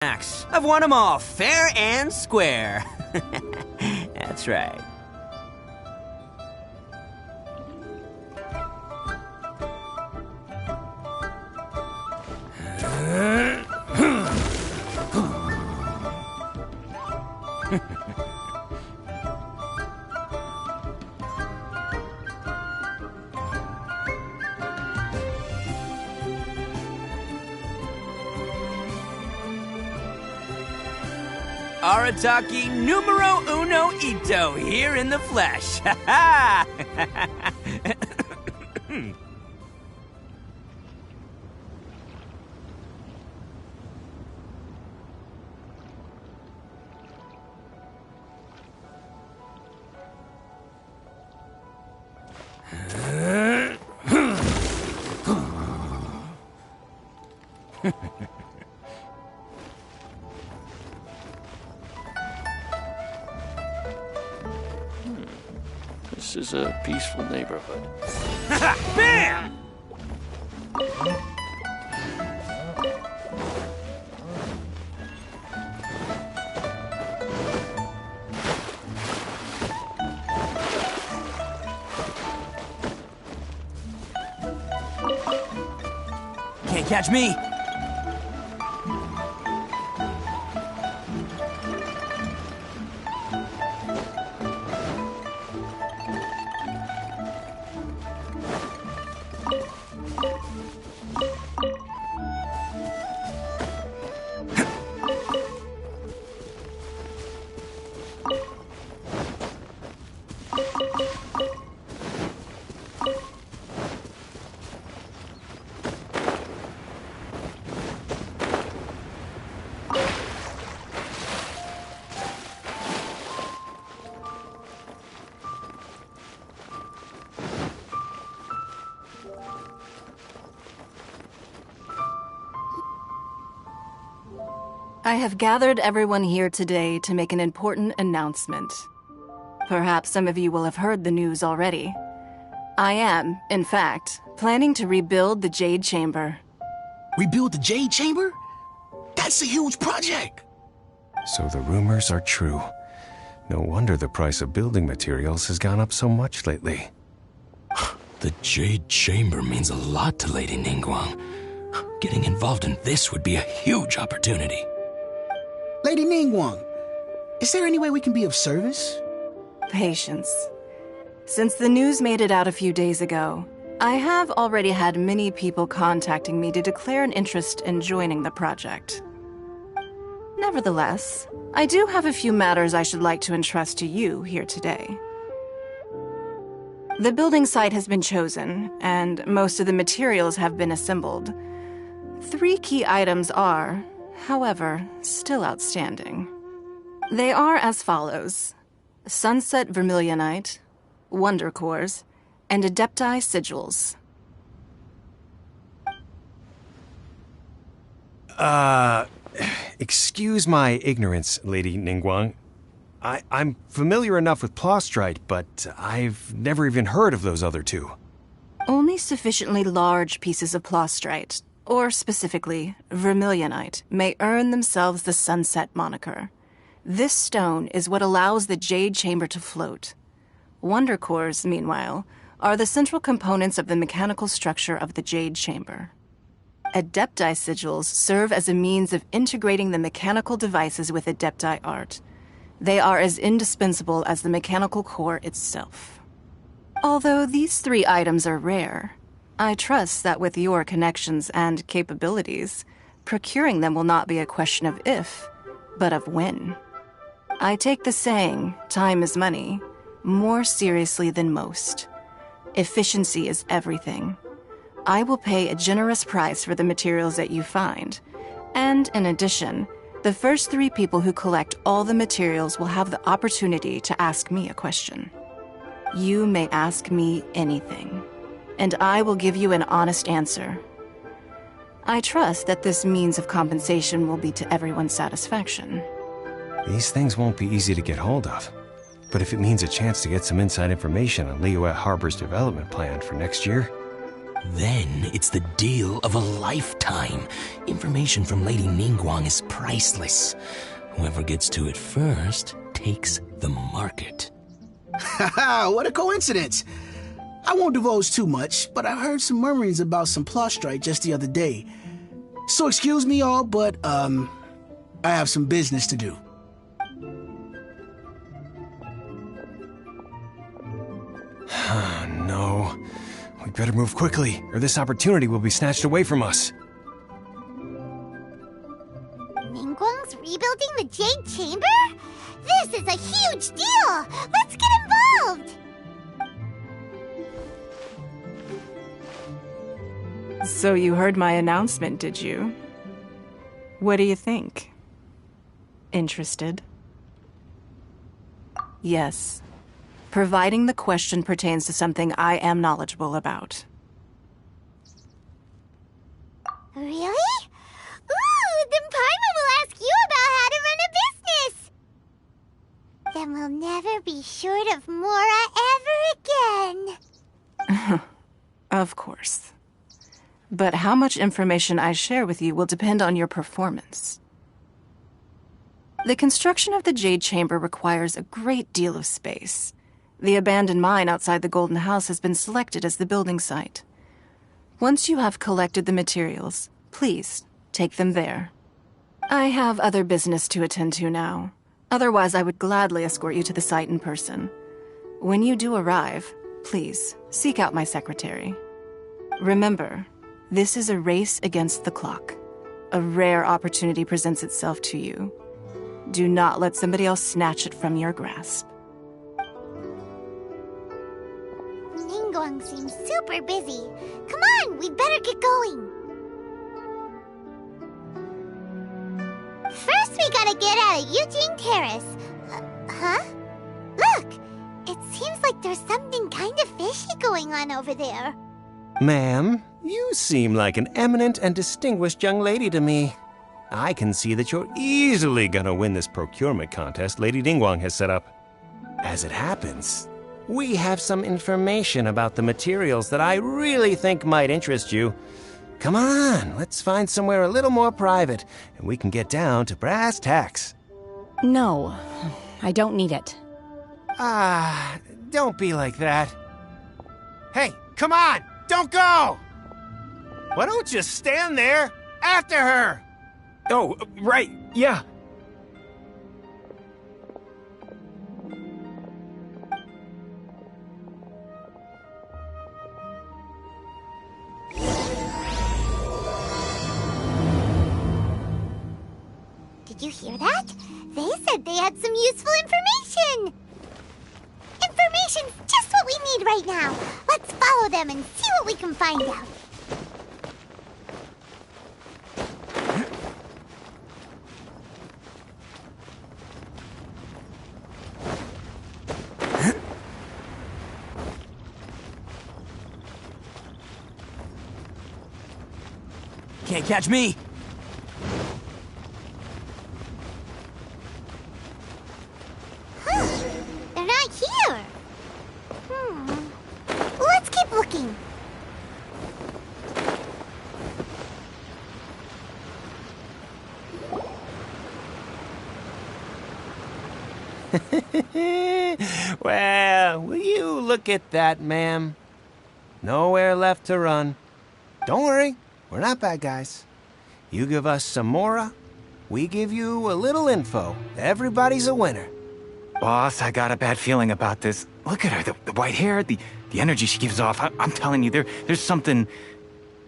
Max, I've won them all, fair and square. That's right. Arataki numero uno ito here in the flesh. Ha ha! This is a peaceful neighborhood. Bam! Can't catch me. I have gathered everyone here today to make an important announcement. Perhaps some of you will have heard the news already. I am, in fact, planning to rebuild the Jade Chamber. Rebuild the Jade Chamber? That's a huge project! So the rumors are true. No wonder the price of building materials has gone up so much lately. The Jade Chamber means a lot to Lady Ningguang. Getting involved in this would be a huge opportunity. Lady Ningguang, is there any way we can be of service? Patience. Since the news made it out a few days ago, I have already had many people contacting me to declare an interest in joining the project. Nevertheless, I do have a few matters I should like to entrust to you here today. The building site has been chosen, and most of the materials have been assembled. 3 key items are, however, still outstanding. They are as follows: Sunset Vermilionite, Wonder Cores, and Adepti Sigils. Excuse my ignorance, Lady Ningguang. I'm familiar enough with Plostrite, but I've never even heard of those other 2. Only sufficiently large pieces of Plostrite, or specifically, Vermilionite, may earn themselves the Sunset moniker. This stone is what allows the Jade Chamber to float. Wonder Cores, meanwhile, are the central components of the mechanical structure of the Jade Chamber. Adepti Sigils serve as a means of integrating the mechanical devices with Adepti art. They are as indispensable as the mechanical core itself. Although these 3 items are rare, I trust that with your connections and capabilities, procuring them will not be a question of if, but of when. I take the saying, time is money, more seriously than most. Efficiency is everything. I will pay a generous price for the materials that you find, and in addition, the first 3 people who collect all the materials will have the opportunity to ask me a question. You may ask me anything, and I will give you an honest answer. I trust that this means of compensation will be to everyone's satisfaction. These things won't be easy to get hold of. But if it means a chance to get some inside information on Liyue Harbor's development plan for next year, Then it's the deal of a lifetime. Information from Lady Ningguang is priceless. Whoever gets to it first takes the market. Haha, what a coincidence. I won't divulge too much, but I heard some murmurings about some Plostrite just the other day. So excuse me all, but, I have some business to do. No. We better move quickly, or this opportunity will be snatched away from us. Ningguang's rebuilding the Jade Chamber? This is a huge deal! Let's get involved! So you heard my announcement, did you? What do you think? Interested? Yes. Providing the question pertains to something I am knowledgeable about. Really? Ooh, then Paimon will ask you about how to run a business! Then we'll never be short of Mora ever again. Of course. But how much information I share with you will depend on your performance. The construction of the Jade Chamber requires a great deal of space. The abandoned mine outside the Golden House has been selected as the building site. Once you have collected the materials, please take them there. I have other business to attend to now. Otherwise, I would gladly escort you to the site in person. When you do arrive, please seek out my secretary. Remember, this is a race against the clock. A rare opportunity presents itself to you. Do not let somebody else snatch it from your grasp. Ningguang seems super busy. Come on, we'd better get going. First, we gotta get out of Eugene Terrace. Huh? Look! It seems like there's something kind of fishy going on over there. Ma'am, you seem like an eminent and distinguished young lady to me. I can see that you're easily gonna win this procurement contest Lady Ningguang has set up. As it happens, we have some information about the materials that I really think might interest you. Come on, let's find somewhere a little more private, and we can get down to brass tacks. No, I don't need it. Don't be like that. Hey, come on, don't go! Why don't you stand there after her? Oh, right, yeah. Did you hear that? They said they had some useful information! Information's just what we need right now. Let's follow them and see what we can find out. Can't catch me. They're not here. Let's keep looking. Well, will you look at that, ma'am? Nowhere left to run. Don't worry, we're not bad guys. You give us some Mora, we give you a little info. Everybody's a winner. Boss, I got a bad feeling about this. Look at her, the white hair, the energy she gives off. I'm telling you, there's something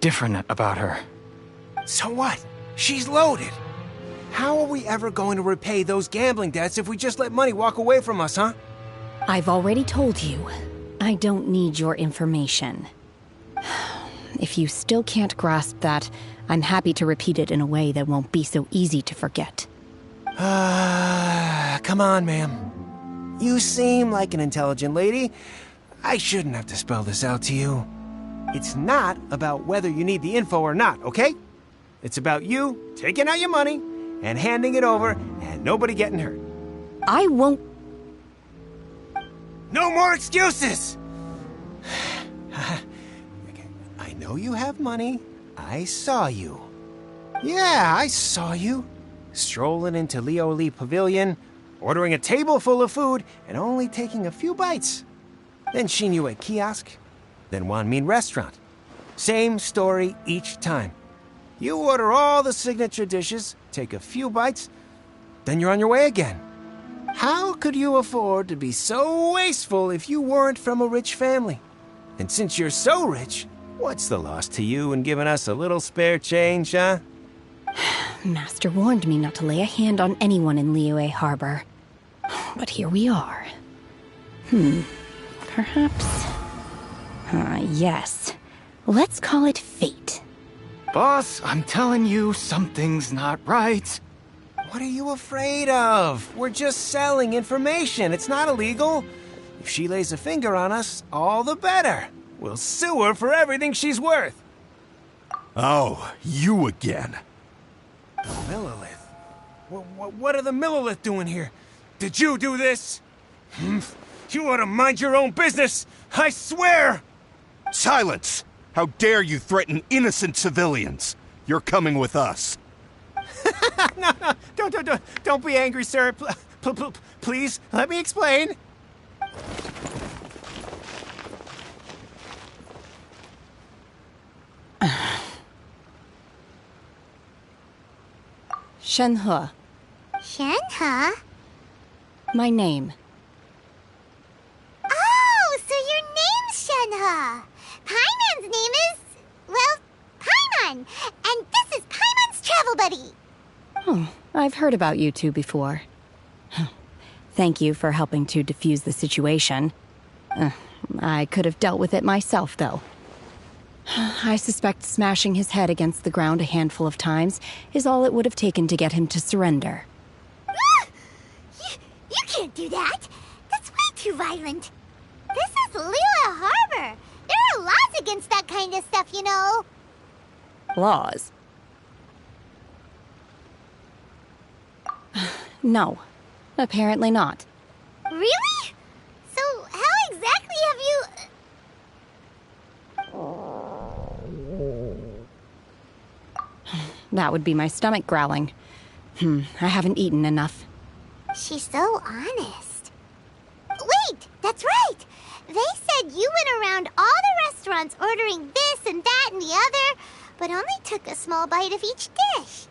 different about her. So what? She's loaded. How are we ever going to repay those gambling debts if we just let money walk away from us, huh? I've already told you, I don't need your information. If you still can't grasp that, I'm happy to repeat it in a way that won't be so easy to forget. Come on, ma'am. You seem like an intelligent lady. I shouldn't have to spell this out to you. It's not about whether you need the info or not, okay? It's about you taking out your money and handing it over and nobody getting hurt. I won't... No more excuses! I know you have money. I saw you. Yeah, I saw you. Strolling into Leo Lee Pavilion, ordering a table full of food, and only taking a few bites. Then Shinyue Kiosk, then Wanmin Restaurant. Same story each time. You order all the signature dishes, take a few bites, then you're on your way again. How could you afford to be so wasteful if you weren't from a rich family? And since you're so rich, what's the loss to you in giving us a little spare change, huh? Master warned me not to lay a hand on anyone in Liyue Harbor. But here we are. Perhaps... yes. Let's call it fate. Boss, I'm telling you, something's not right. What are you afraid of? We're just selling information. It's not illegal. If she lays a finger on us, all the better. We'll sue her for everything she's worth. Oh, you again. Millilith? What are the Millilith doing here? Did you do this? You ought to mind your own business, I swear! Silence! How dare you threaten innocent civilians? You're coming with us. No, don't be angry, sir. Please, let me explain. Shenhe. Shenhe? My name. Oh, so your name's Shenhe. Paimon's name is, well, Paimon. And this is Paimon's travel buddy. Oh, I've heard about you two before. Thank you for helping to defuse the situation. I could have dealt with it myself, though. I suspect smashing his head against the ground a handful of times is all it would have taken to get him to surrender. You can't do that. That's way too violent. This is Liyue Harbor. There are laws against that kind of stuff, you know. Laws? No, apparently not. Really? So how exactly have you... That would be my stomach growling. I haven't eaten enough. She's so honest. Wait, that's right. They said you went around all the restaurants ordering this and that and the other, but only took a small bite of each dish.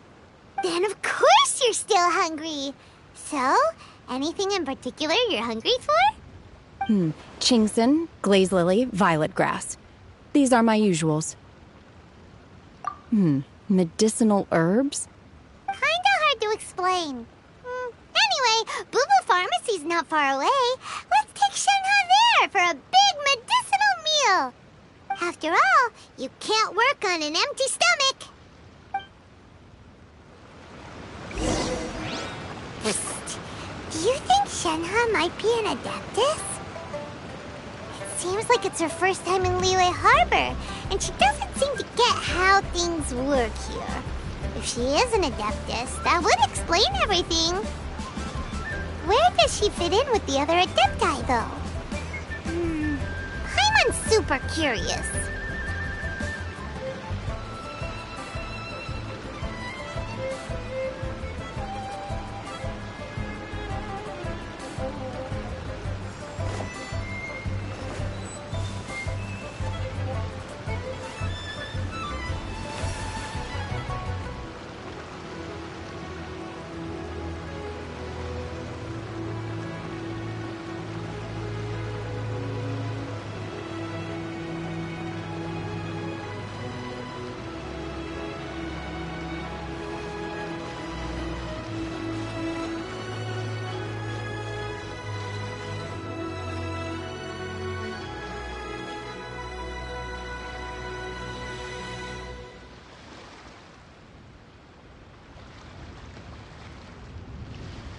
Then of course you're still hungry. So, anything in particular you're hungry for? Chingson, glaze lily, violet grass. These are my usuals. Medicinal herbs? Kinda hard to explain. Anyway, Boo Pharmacy's not far away. Let's take Shenhe there for a big medicinal meal. After all, you can't work on an empty stomach. Psst. Do you think Shenhe might be an Adeptus? It seems like it's her first time in Liyue Harbor, and she doesn't seem to get how things work here. If she is an Adeptus, that would explain everything. Where does she fit in with the other Adepti, though? Paimon's super curious.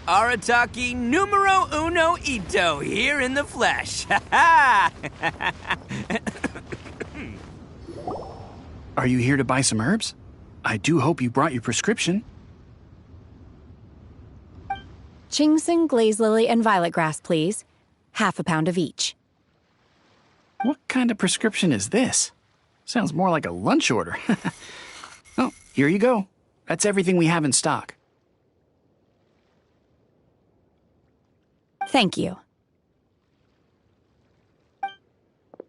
Arataki numero uno Ito here in the flesh. Ha ha! Are you here to buy some herbs? I do hope you brought your prescription. Chingson, glaze lily, and violet grass, please. 1/2 pound of each. What kind of prescription is this? Sounds more like a lunch order. Oh, here you go. That's everything we have in stock. Thank you.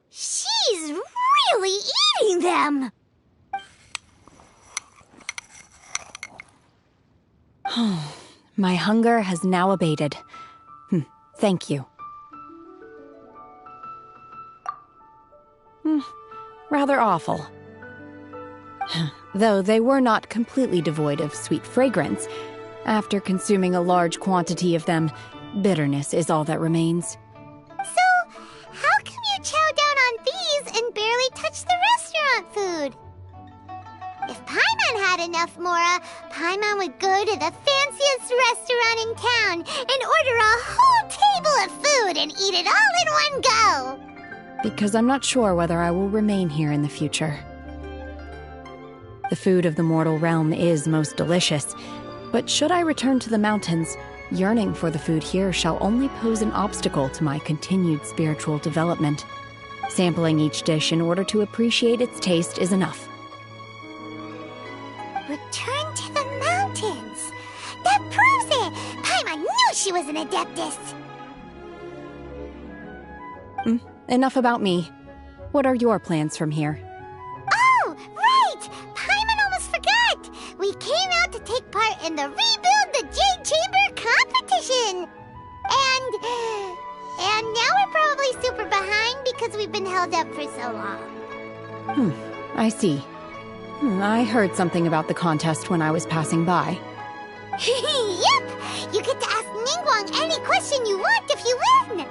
She's really eating them! My hunger has now abated. Thank you. Rather awful. Though they were not completely devoid of sweet fragrance, after consuming a large quantity of them, bitterness is all that remains. So, how come you chow down on these and barely touch the restaurant food? If Paimon had enough, Mora, Paimon would go to the fanciest restaurant in town and order a whole table of food and eat it all in one go. Because I'm not sure whether I will remain here in the future. The food of the mortal realm is most delicious, but should I return to the mountains, yearning for the food here shall only pose an obstacle to my continued spiritual development. Sampling each dish in order to appreciate its taste is enough. Return to the mountains! That proves it! Paimon knew she was an adeptus! Enough about me. What are your plans from here? Oh, right! Paimon almost forgot! We came out to take part in the Rebuild the Jade Chamber competition! And now we're probably super behind because we've been held up for so long. I see. I heard something about the contest when I was passing by. Yep! You get to ask Ningguang any question you want if you win!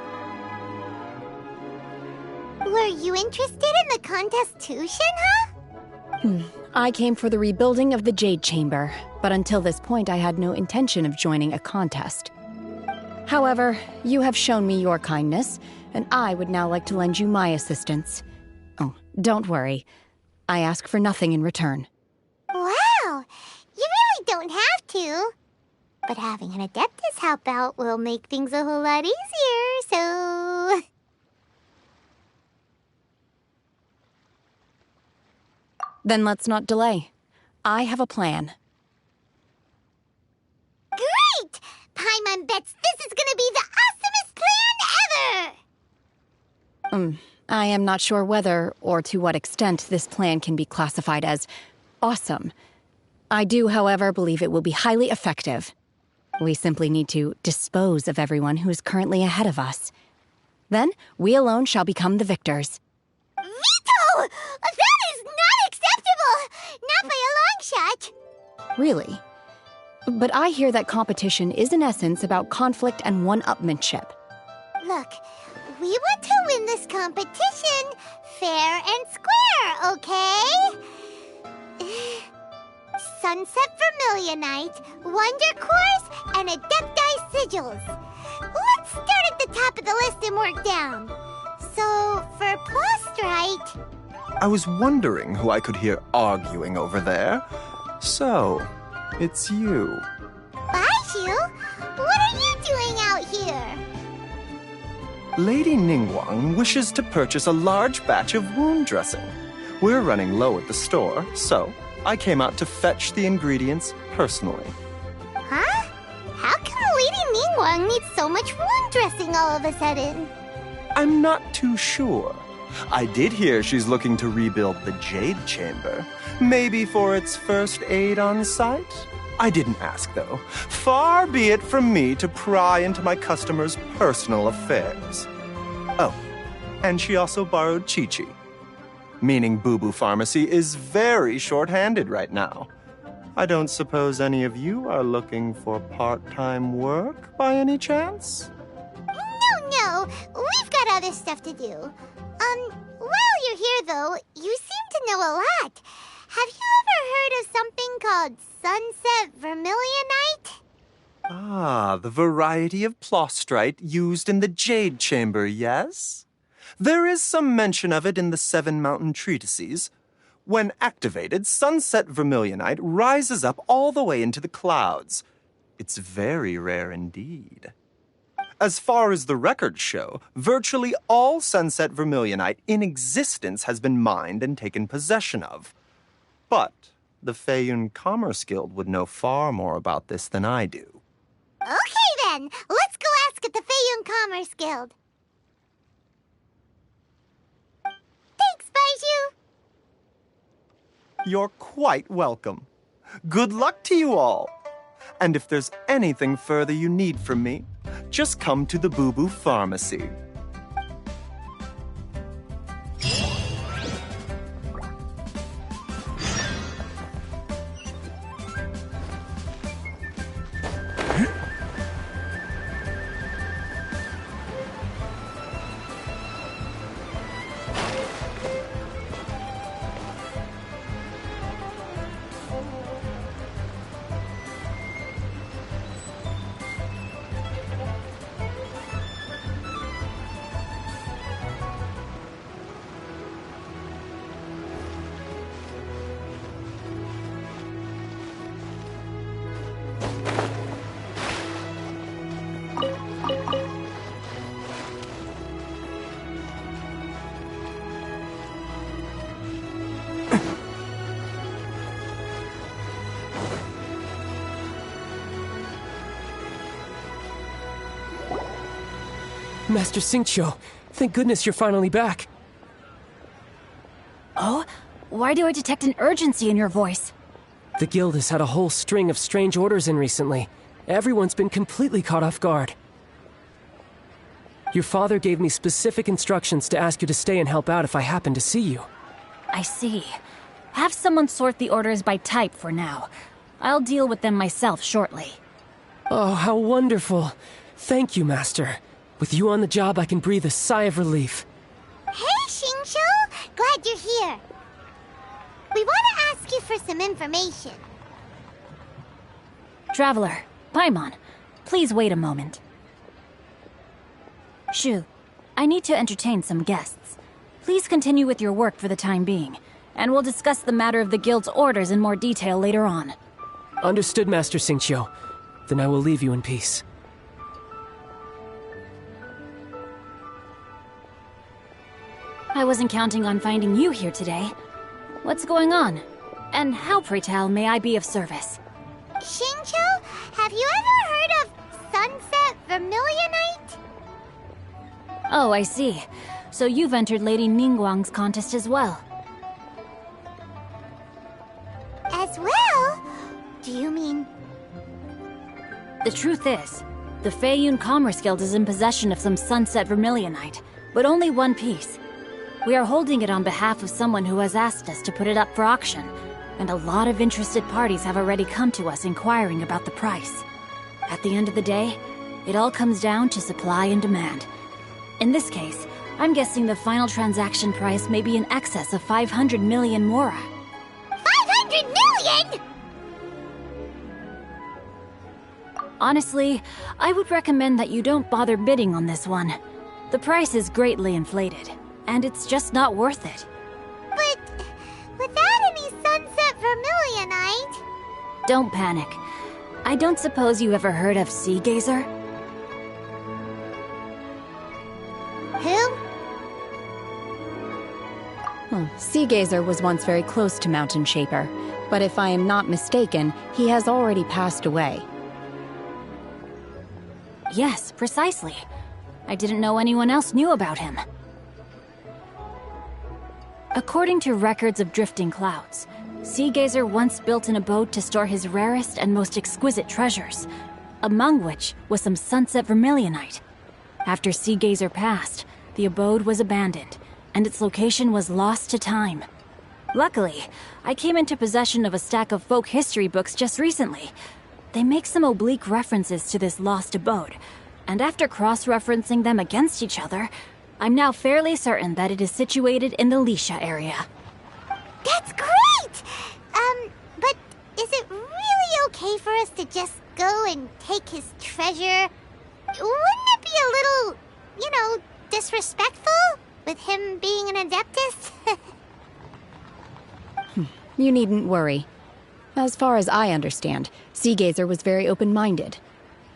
Were you interested in the contest too, Shenhe? I came for the rebuilding of the Jade Chamber, but until this point I had no intention of joining a contest. However, you have shown me your kindness, and I would now like to lend you my assistance. Oh, don't worry. I ask for nothing in return. Wow! You really don't have to. But having an Adeptus help out will make things a whole lot easier, so... Then let's not delay. I have a plan. Great! Paimon bets this is gonna be the awesomest plan ever! I am not sure whether or to what extent this plan can be classified as awesome. I do, however, believe it will be highly effective. We simply need to dispose of everyone who is currently ahead of us. Then, we alone shall become the victors. Veto! That is not acceptable! Not by a long shot! Really? But I hear that competition is in essence about conflict and one-upmanship. Look, we want to win this competition fair and square, okay? Sunset Vermilionite, Wonder Cores, and Adepti Sigils. Let's start at the top of the list and work down. So, for Plastrite... I was wondering who I could hear arguing over there. So, it's you. Baizhu? What are you doing out here? Lady Ningguang wishes to purchase a large batch of wound dressing. We're running low at the store, so I came out to fetch the ingredients personally. Huh? How come Lady Ningguang needs so much wound dressing all of a sudden? I'm not too sure. I did hear she's looking to rebuild the Jade Chamber. Maybe for its first aid on site? I didn't ask, though. Far be it from me to pry into my customers' personal affairs. Oh, and she also borrowed Chi-Chi. Meaning Boo Boo Pharmacy is very short-handed right now. I don't suppose any of you are looking for part-time work by any chance? No, we've got other stuff to do. While you're here, though, you seem to know a lot. Have you ever heard of something called Sunset Vermilionite? Ah, the variety of Plastrite used in the Jade Chamber, yes? There is some mention of it in the Seven Mountain Treatises. When activated, Sunset Vermilionite rises up all the way into the clouds. It's very rare indeed. As far as the records show, virtually all Sunset Vermilionite in existence has been mined and taken possession of. But the Feiyun Commerce Guild would know far more about this than I do. Okay then, let's go ask at the Feiyun Commerce Guild. Thanks, Baiju. You're quite welcome. Good luck to you all. And if there's anything further you need from me, just come to the Boo Boo Pharmacy. Master Xingqiu, thank goodness you're finally back. Oh? Why do I detect an urgency in your voice? The guild has had a whole string of strange orders in recently. Everyone's been completely caught off guard. Your father gave me specific instructions to ask you to stay and help out if I happen to see you. I see. Have someone sort the orders by type for now. I'll deal with them myself shortly. Oh, how wonderful. Thank you, Master. With you on the job, I can breathe a sigh of relief. Hey, Xingqiu! Glad you're here. We want to ask you for some information. Traveler, Paimon, please wait a moment. Shu, I need to entertain some guests. Please continue with your work for the time being, and we'll discuss the matter of the guild's orders in more detail later on. Understood, Master Xingqiu. Then I will leave you in peace. I wasn't counting on finding you here today. What's going on? And how, pray tell, may I be of service? Xingqiu, have you ever heard of Sunset Vermilionite? Oh, I see. So you've entered Lady Ningguang's contest as well. As well? Do you mean... The truth is, the Feiyun Commerce Guild is in possession of some Sunset Vermilionite, but only one piece. We are holding it on behalf of someone who has asked us to put it up for auction, and a lot of interested parties have already come to us inquiring about the price. At the end of the day, it all comes down to supply and demand. In this case, I'm guessing the final transaction price may be in excess of 500 million mora. 500 million?! Honestly, I would recommend that you don't bother bidding on this one. The price is greatly inflated, and it's just not worth it. But without any Sunset Vermilionite... Don't panic. I don't suppose you ever heard of Sea Gazer? Who? Well, Sea Gazer was once very close to Mountain Shaper, but if I am not mistaken, he has already passed away. Yes, precisely. I didn't know anyone else knew about him. According to records of drifting clouds, Sea Gazer once built an abode to store his rarest and most exquisite treasures, among which was some Sunset Vermilionite. After Sea Gazer passed, the abode was abandoned, and its location was lost to time. Luckily, I came into possession of a stack of folk history books just recently. They make some oblique references to this lost abode, and after cross-referencing them against each other, I'm now fairly certain that it is situated in the Lisha area. That's great! But is it really okay for us to just go and take his treasure? Wouldn't it be a little, disrespectful? With him being an Adeptus? You needn't worry. As far as I understand, Sea Gazer was very open-minded.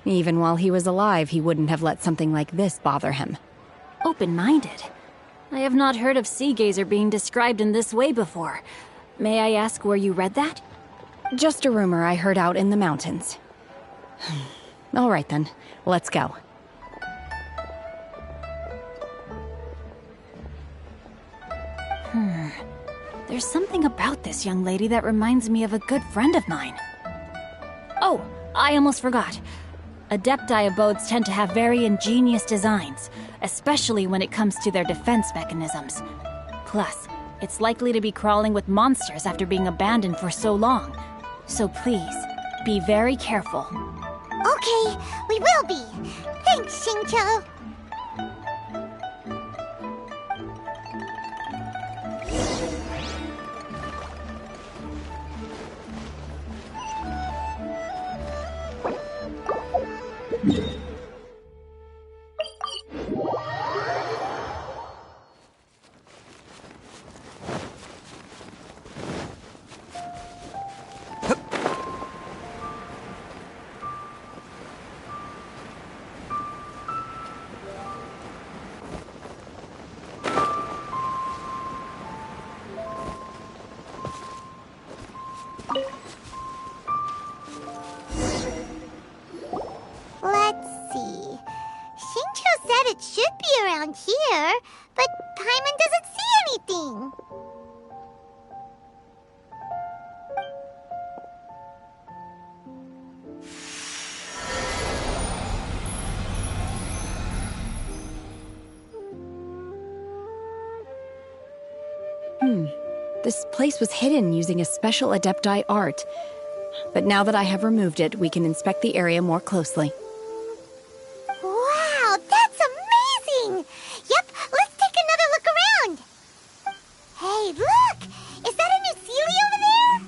Even while he was alive, he wouldn't have let something like this bother him. Open-minded? I have not heard of Sea Gazer being described in this way before. May I ask where you read that? Just a rumor I heard out in the mountains. All right then, let's go. There's something about this young lady that reminds me of a good friend of mine. Oh, I almost forgot. Adepti abodes tend to have very ingenious designs, especially when it comes to their defense mechanisms. Plus, it's likely to be crawling with monsters after being abandoned for so long. So please, be very careful. Okay, we will be. Thanks, Xingqiu. Let's see. Xingqiu said it should be around here, but Paimon doesn't see anything. This place was hidden using a special Adepti art. But now that I have removed it, we can inspect the area more closely. Wow, that's amazing! Yep, let's take another look around. Hey, look! Is that a new Sealy over there?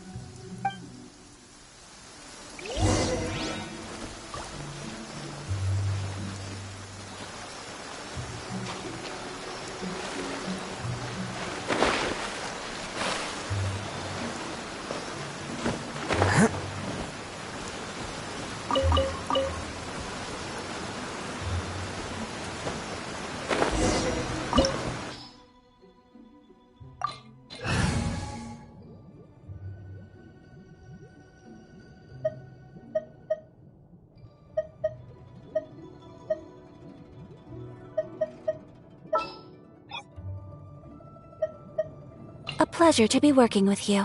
A pleasure to be working with you.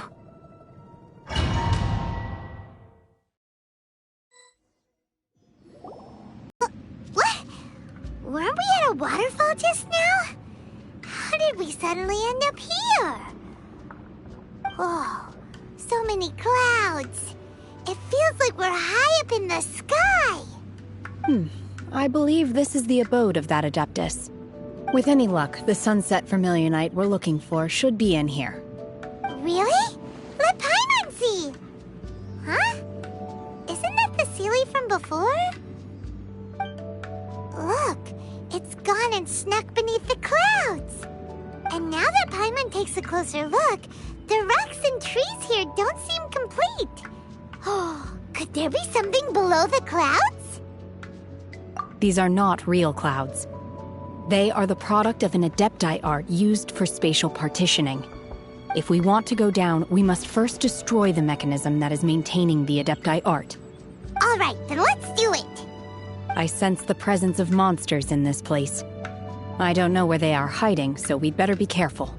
What? Weren't we at a waterfall just now? How did we suddenly end up here? Oh, so many clouds. It feels like we're high up in the sky. I believe this is the abode of that Adeptus. With any luck, the sunset Vermilionite we're looking for should be in here. Really? Let Paimon see. Huh? Isn't that the Sealy from before? Look, it's gone and snuck beneath the clouds. And now that Paimon takes a closer look, the rocks and trees here don't seem complete. Oh, could there be something below the clouds? These are not real clouds. They are the product of an Adepti art used for spatial partitioning. If we want to go down, we must first destroy the mechanism that is maintaining the Adepti art. All right, then let's do it. I sense the presence of monsters in this place. I don't know where they are hiding, so we'd better be careful.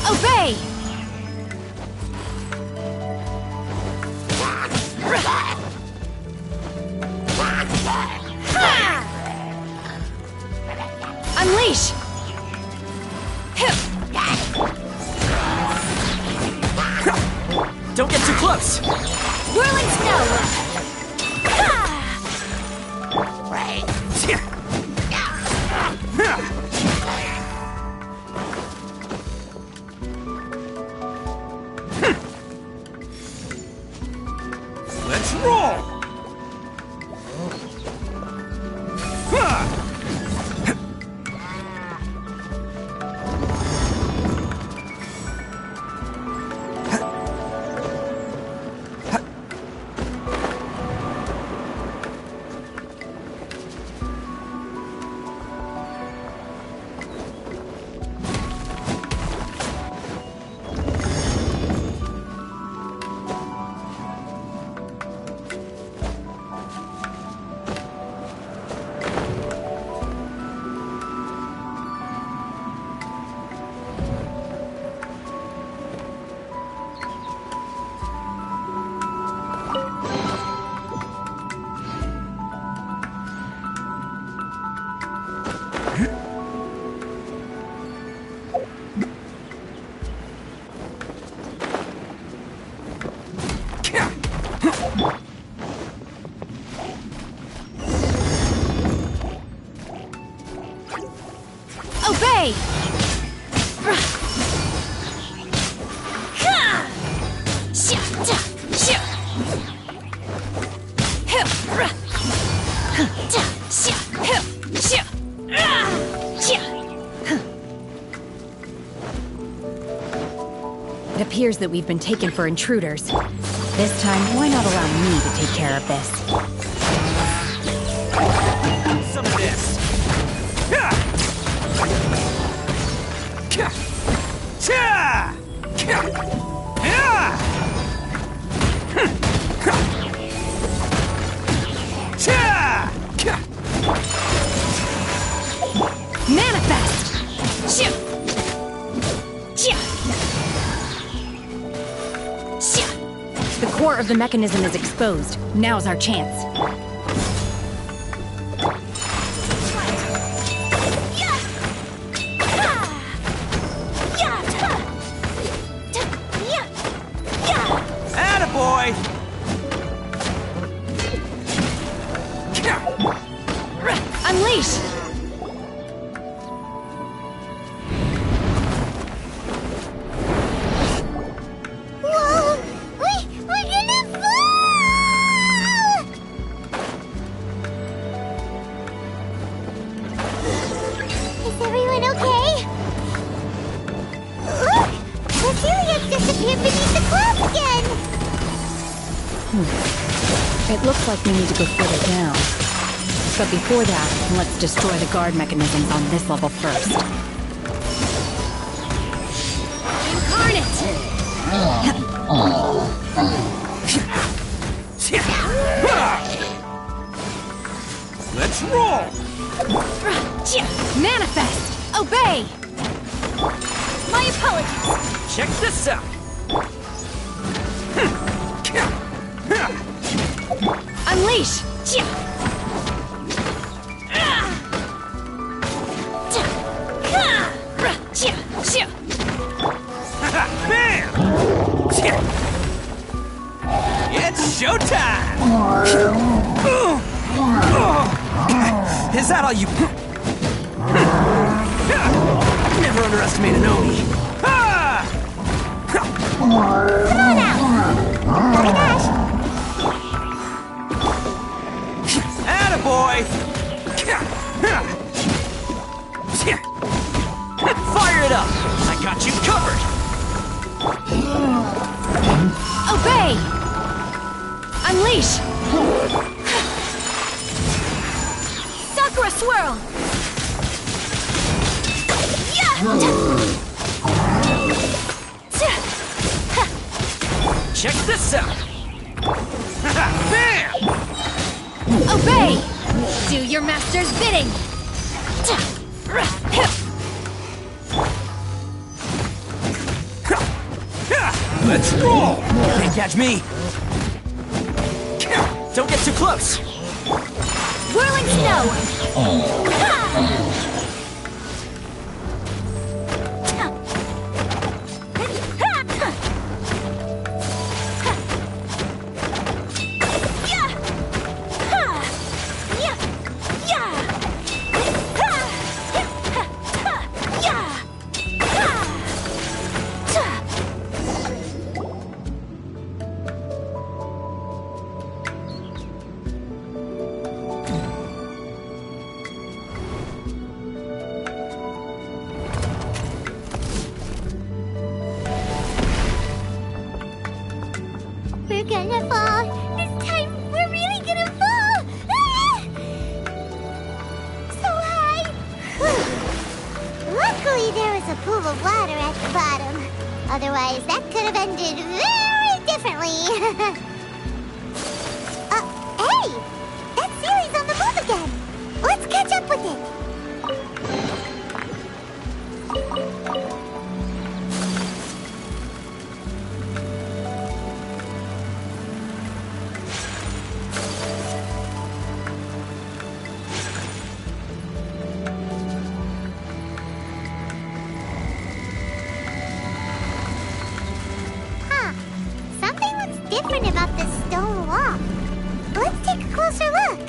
Obey! Unleash! Don't get too close! Whirling snow! It appears that we've been taken for intruders. This time, why not allow me to take care of this? Some of this. Manifest! The core of the mechanism is exposed. Now's our chance. Attaboy! Unleash! Whoa! We're gonna fall! Is everyone okay? Look! Cecilia's disappeared beneath the clouds again! It looks like we need to go further down. But before that, let's destroy the guard mechanisms on this level first. Incarnate! Let's roll! Manifest! Obey! My apologies! Check this out! Unleash! Bam! It's showtime! Is that all you... Never underestimate an Oni. Come on out! Attaboy! Fire it up! I got you covered! Obey! Unleash! Sakura Swirl! Check this out! Bam! Obey! Do your master's bidding! Let's roll! Can't catch me! Don't get too close! Whirling snow! We're gonna fall! This time, we're really gonna fall! Ah! So high! Luckily, there was a pool of water at the bottom. Otherwise, that could have ended very differently. Hey! That Sealy's on the move again! Let's catch up with it! Something looks different about this stone wall. Let's take a closer look.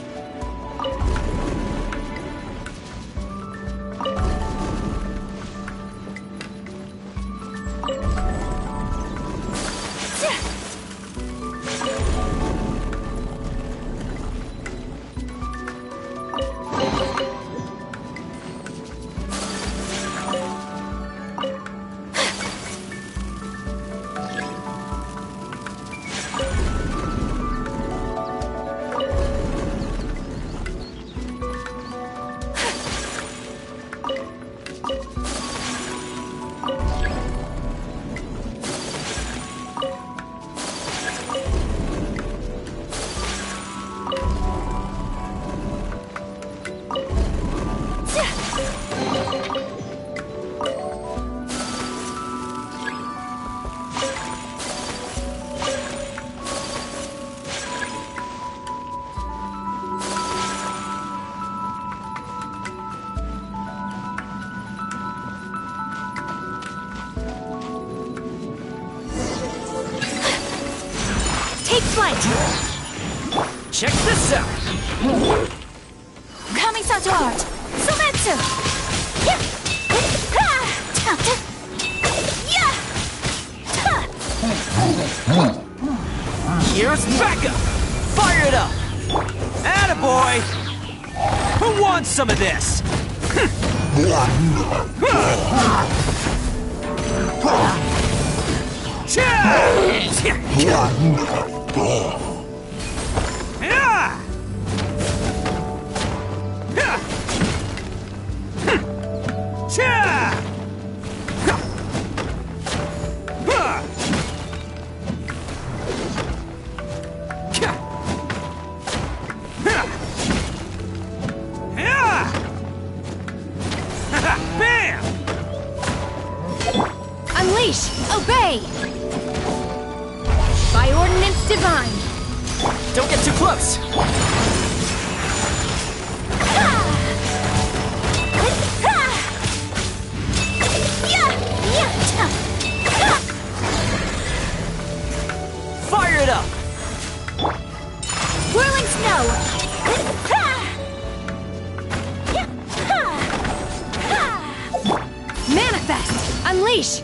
Take flight! Check this out! Kamisato art! Sometsu! Yeah! Ha! Yeah! Here's backup! Fire it up! Attaboy! Who wants some of this? Bam! Unleash! Obey! By ordinance divine! Don't get too close! Fire it up! Whirling snow! Manifest! Unleash!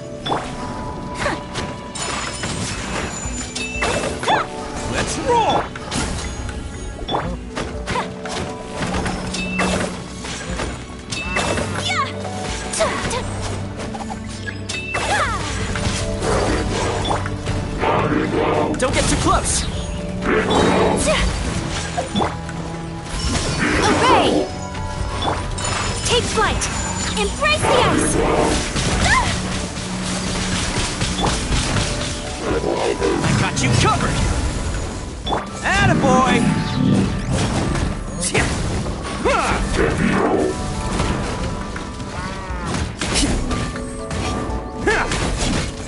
Let's roll! Don't get too close! Obey! Take flight! Embrace the ice! I got you covered! Attaboy!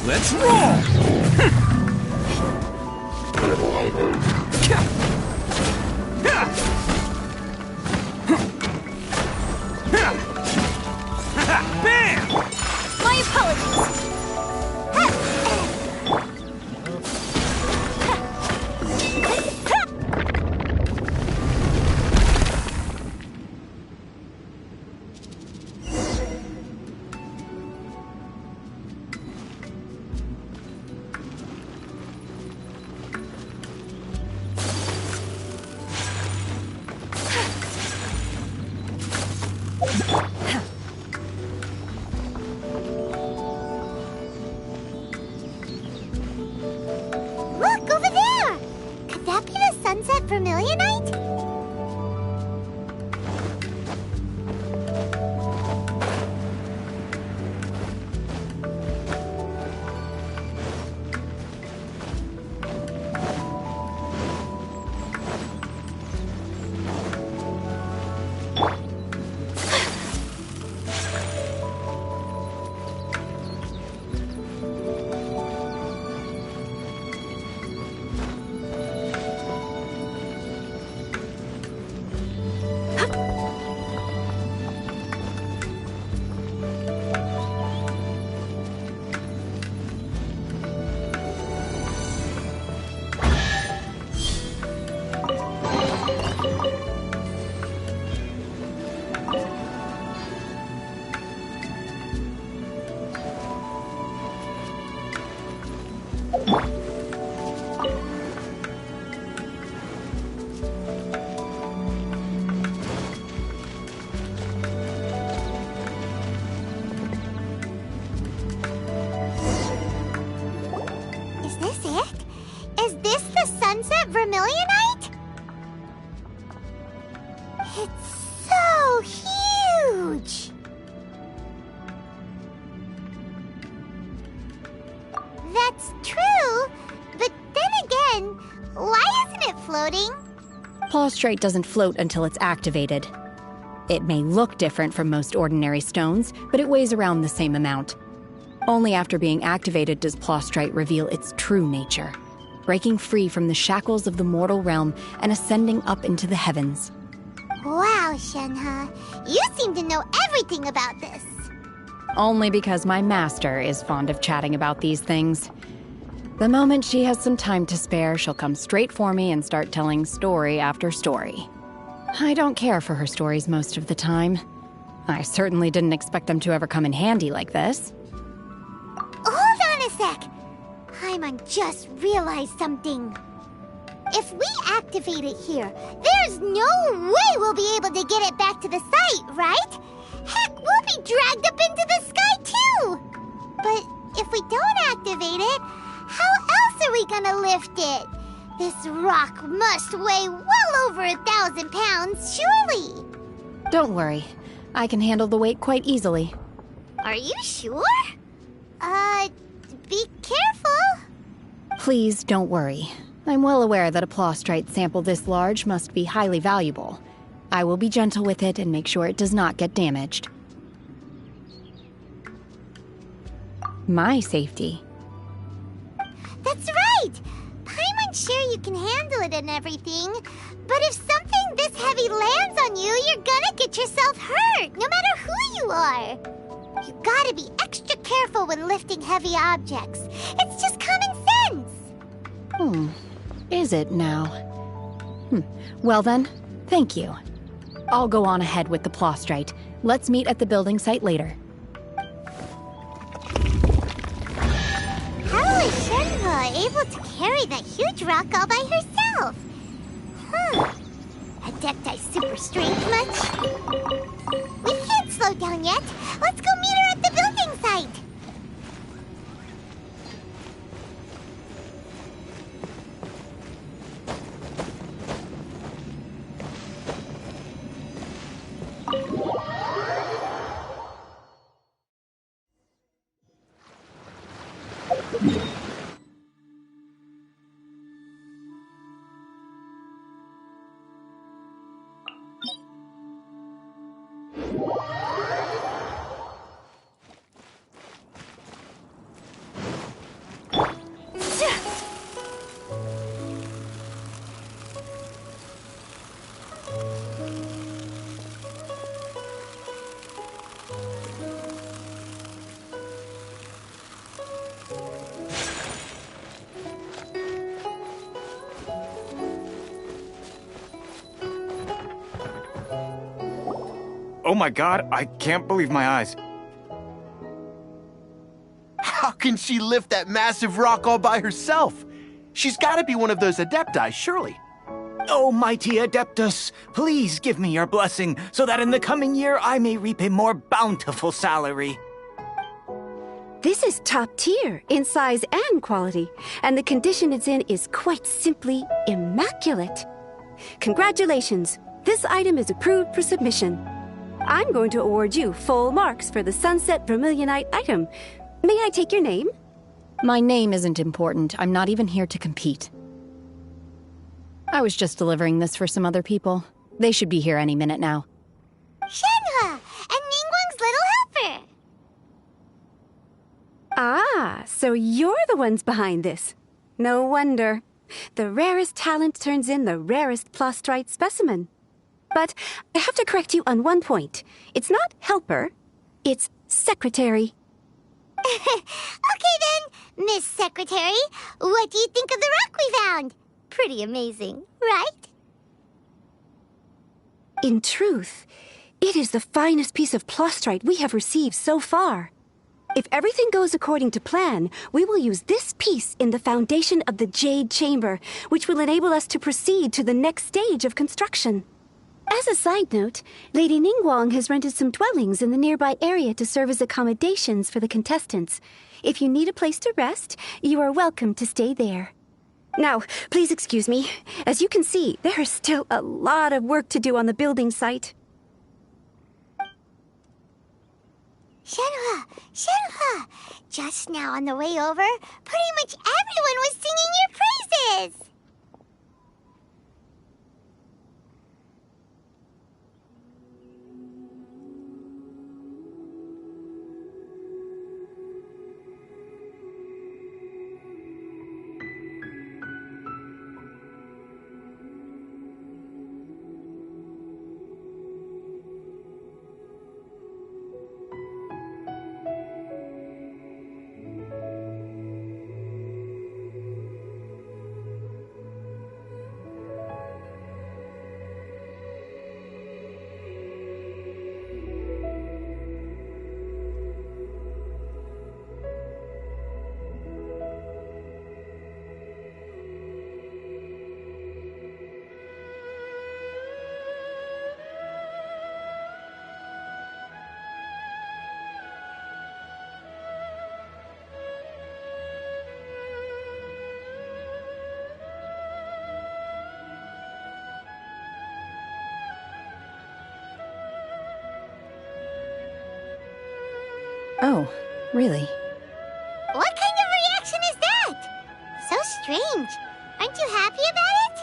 Let's roll! Bam! My apologies! Look, over there! Could that be the sunset vermilionite? Is this it? Is this the sunset vermilionite? It's so huge! That's true, but then again, why isn't it floating? Plaustrite doesn't float until it's activated. It may look different from most ordinary stones, but it weighs around the same amount. Only after being activated does Plaustrite reveal its true nature, breaking free from the shackles of the mortal realm and ascending up into the heavens. Wow, Shenhe, you seem to know everything about this. Only because my master is fond of chatting about these things. The moment she has some time to spare, she'll come straight for me and start telling story after story. I don't care for her stories most of the time. I certainly didn't expect them to ever come in handy like this. Hold on a sec! Paimon just realized something. If we activate it here, there's no way we'll be able to get it back to the site, right? Heck, we'll be dragged up into the sky too! But if we don't activate it, how else are we gonna lift it? This rock must weigh well over 1,000 pounds, surely! Don't worry. I can handle the weight quite easily. Are you sure? Be careful. Please don't worry. I'm well aware that a plaustrite sample this large must be highly valuable. I will be gentle with it and make sure it does not get damaged. My safety. That's right! Paimon's sure you can handle it and everything, but if something this heavy lands on you, you're gonna get yourself hurt, no matter who you are. You gotta be extra careful when lifting heavy objects. It's just common sense. Is it now? Well then, thank you. I'll go on ahead with the plaustrite. Let's meet at the building site later. How is Shenhe able to carry that huge rock all by herself? Adepti super strength much? We can't slow down yet. Let's go meet her at the building site. Oh my god, I can't believe my eyes. How can she lift that massive rock all by herself? She's gotta be one of those Adepti, surely. Oh, mighty Adeptus, please give me your blessing so that in the coming year I may reap a more bountiful salary. This is top tier in size and quality, and the condition it's in is quite simply immaculate. Congratulations, this item is approved for submission. I'm going to award you full marks for the Sunset Vermilionite item. May I take your name? My name isn't important. I'm not even here to compete. I was just delivering this for some other people. They should be here any minute now. Shenhe! And Ningguang's little helper! Ah, so you're the ones behind this. No wonder. The rarest talent turns in the rarest plaustrite specimen. But I have to correct you on one point. It's not helper, it's secretary. Okay then, Miss Secretary, what do you think of the rock we found? Pretty amazing, right? In truth, it is the finest piece of plaustrite we have received so far. If everything goes according to plan, we will use this piece in the foundation of the Jade Chamber, which will enable us to proceed to the next stage of construction. As a side note, Lady Ningguang has rented some dwellings in the nearby area to serve as accommodations for the contestants. If you need a place to rest, you are welcome to stay there. Now, please excuse me. As you can see, there is still a lot of work to do on the building site. Shenhe! Just now on the way over, pretty much everyone was singing your praises! Oh, really? What kind of reaction is that? So strange. Aren't you happy about it?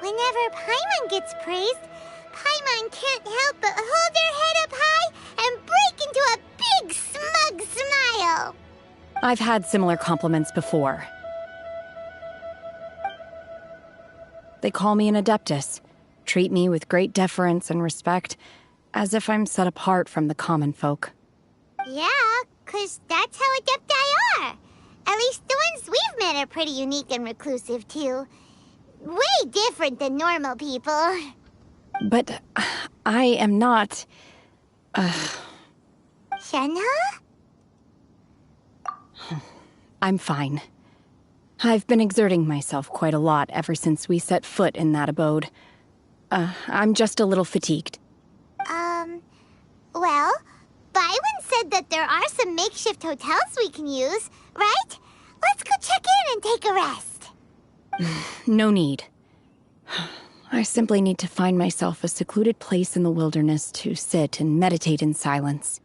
Whenever Paimon gets praised, Paimon can't help but hold her head up high and break into a big smug smile. I've had similar compliments before. They call me an adeptus, treat me with great deference and respect, as if I'm set apart from the common folk. Yeah, 'cause that's how adepti are. At least the ones we've met are pretty unique and reclusive, too. Way different than normal people. But I am not... Shenhe? I'm fine. I've been exerting myself quite a lot ever since we set foot in that abode. I'm just a little fatigued. Well, Byron said that there are some makeshift hotels we can use, right? Let's go check in and take a rest. No need. I simply need to find myself a secluded place in the wilderness to sit and meditate in silence.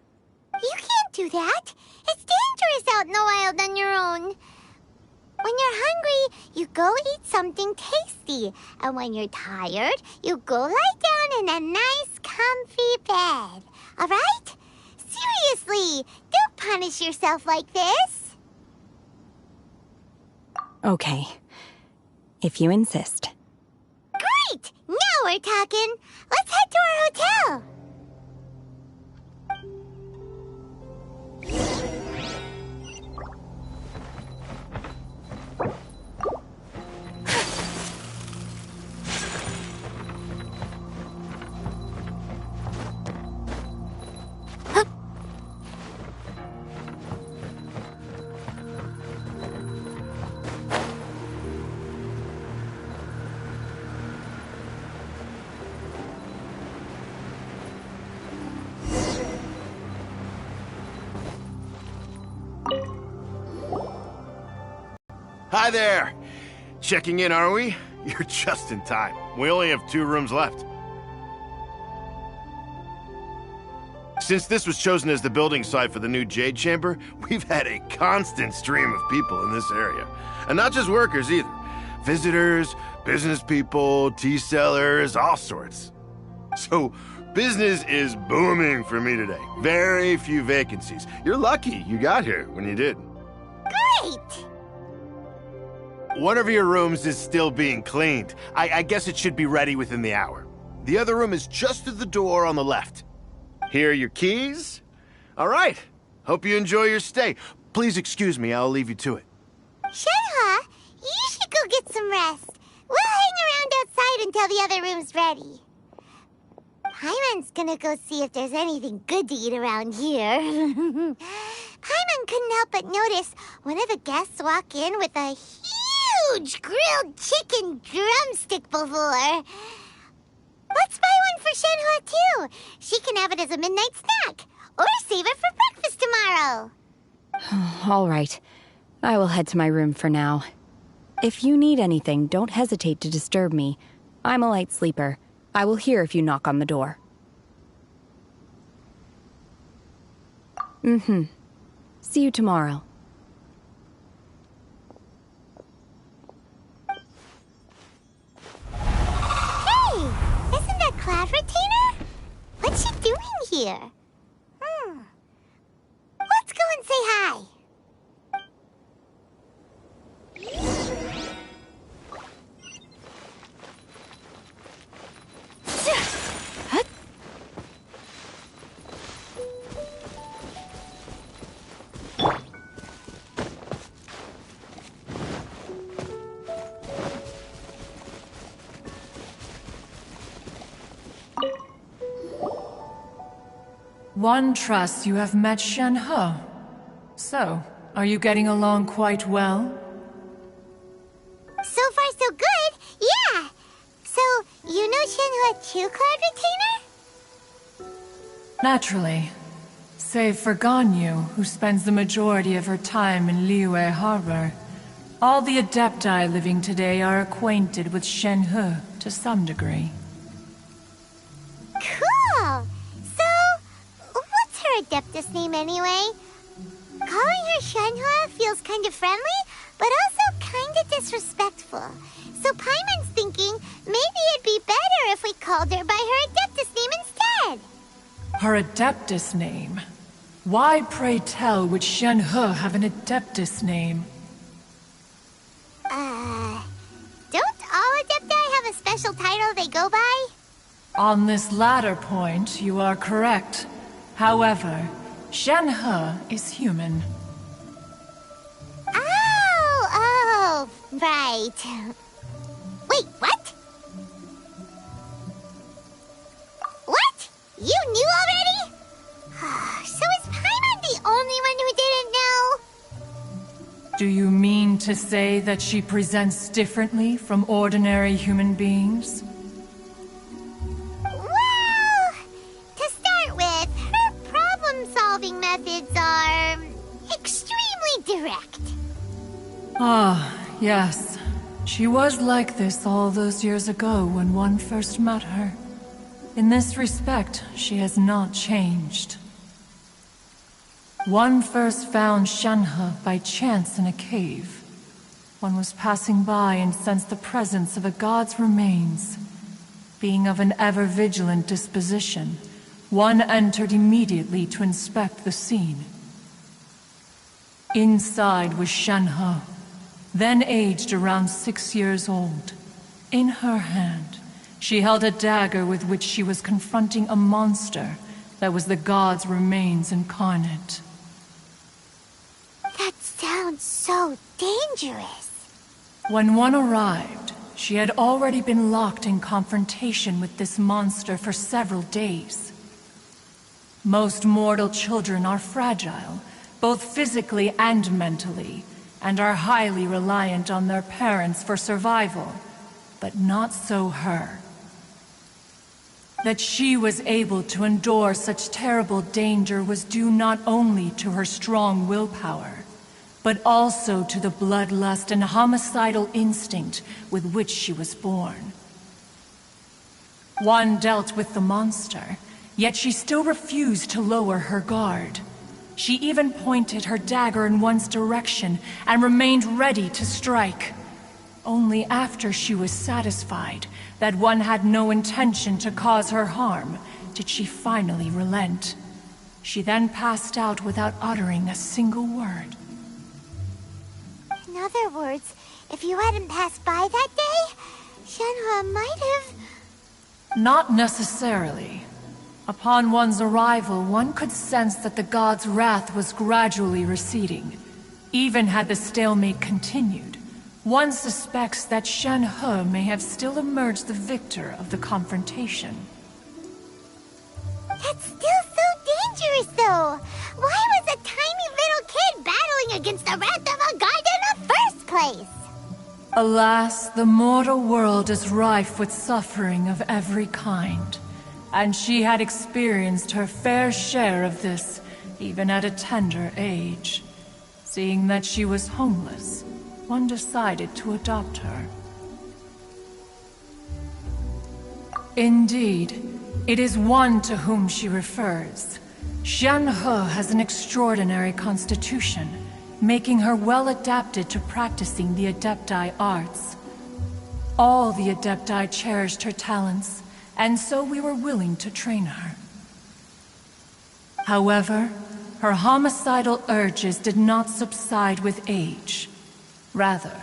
You can't do that. It's dangerous out in the wild on your own. When you're hungry, you go eat something tasty. And when you're tired, you go lie down in a nice, comfy bed. All right? Seriously, don't punish yourself like this. Okay. If you insist. Great! Now we're talking. Let's head to our hotel. Hi there! Checking in, are we? You're just in time. We only have 2 rooms left. Since this was chosen as the building site for the new Jade Chamber, we've had a constant stream of people in this area. And not just workers either. Visitors, business people, tea sellers, all sorts. So, business is booming for me today. Very few vacancies. You're lucky you got here when you did. Great! One of your rooms is still being cleaned. I guess it should be ready within the hour. The other room is just through the door on the left. Here are your keys. All right. Hope you enjoy your stay. Please excuse me, I'll leave you to it. Shenhe, you should go get some rest. We'll hang around outside until the other room's ready. Paimon's gonna go see if there's anything good to eat around here. Paimon couldn't help but notice one of the guests walk in with a huge grilled chicken drumstick before. Let's buy one for Shenhe, too. She can have it as a midnight snack. Or save it for breakfast tomorrow. All right. I will head to my room for now. If you need anything, don't hesitate to disturb me. I'm a light sleeper. I will hear if you knock on the door. See you tomorrow. Hey! Isn't that Cloud Retainer? What's she doing here? Let's go and say hi. One trusts you have met Shenhe. So, are you getting along quite well? So far, so good. Yeah. So, you know Shenhe too, Cloud Retainer? Naturally. Save for Ganyu, who spends the majority of her time in Liyue Harbor. All the Adepti living today are acquainted with Shenhe to some degree. Cool! So, her Adeptus name anyway. Calling her Shenhe feels kind of friendly, but also kind of disrespectful. So Paimon's thinking maybe it'd be better if we called her by her Adeptus name instead. Her Adeptus name? Why, pray tell, would Shenhe have an Adeptus name? Don't all Adepti have a special title they go by? On this latter point, you are correct. However, Shenhe is human. Oh, right. Wait, what? What? You knew already? So is Paimon the only one who didn't know? Do you mean to say that she presents differently from ordinary human beings? Well, to start with, her problem-solving methods are extremely direct. Ah, yes. She was like this all those years ago when one first met her. In this respect, she has not changed. One first found Shenhe by chance in a cave. One was passing by and sensed the presence of a god's remains. Being of an ever-vigilant disposition, one entered immediately to inspect the scene. Inside was Shenhe, then aged around 6 years old. In her hand, she held a dagger with which she was confronting a monster that was the god's remains incarnate. That sounds so dangerous. When one arrived, she had already been locked in confrontation with this monster for several days. Most mortal children are fragile, both physically and mentally, and are highly reliant on their parents for survival, but not so her. That she was able to endure such terrible danger was due not only to her strong willpower, but also to the bloodlust and homicidal instinct with which she was born. One dealt with the monster, yet she still refused to lower her guard. She even pointed her dagger in one's direction and remained ready to strike. Only after she was satisfied that one had no intention to cause her harm did she finally relent. She then passed out without uttering a single word. In other words, if you hadn't passed by that day, Shenhe might have... Not necessarily. Upon one's arrival, one could sense that the god's wrath was gradually receding. Even had the stalemate continued, one suspects that Shenhe may have still emerged the victor of the confrontation. That's still so dangerous, though. Why was a tiny little kid battling against the wrath of a god in the first place? Alas, the mortal world is rife with suffering of every kind. And she had experienced her fair share of this, even at a tender age. Seeing that she was homeless, one decided to adopt her. Indeed, it is one to whom she refers. Shenhe has an extraordinary constitution, making her well adapted to practicing the Adepti arts. All the Adepti cherished her talents, and so we were willing to train her. However, her homicidal urges did not subside with age. Rather,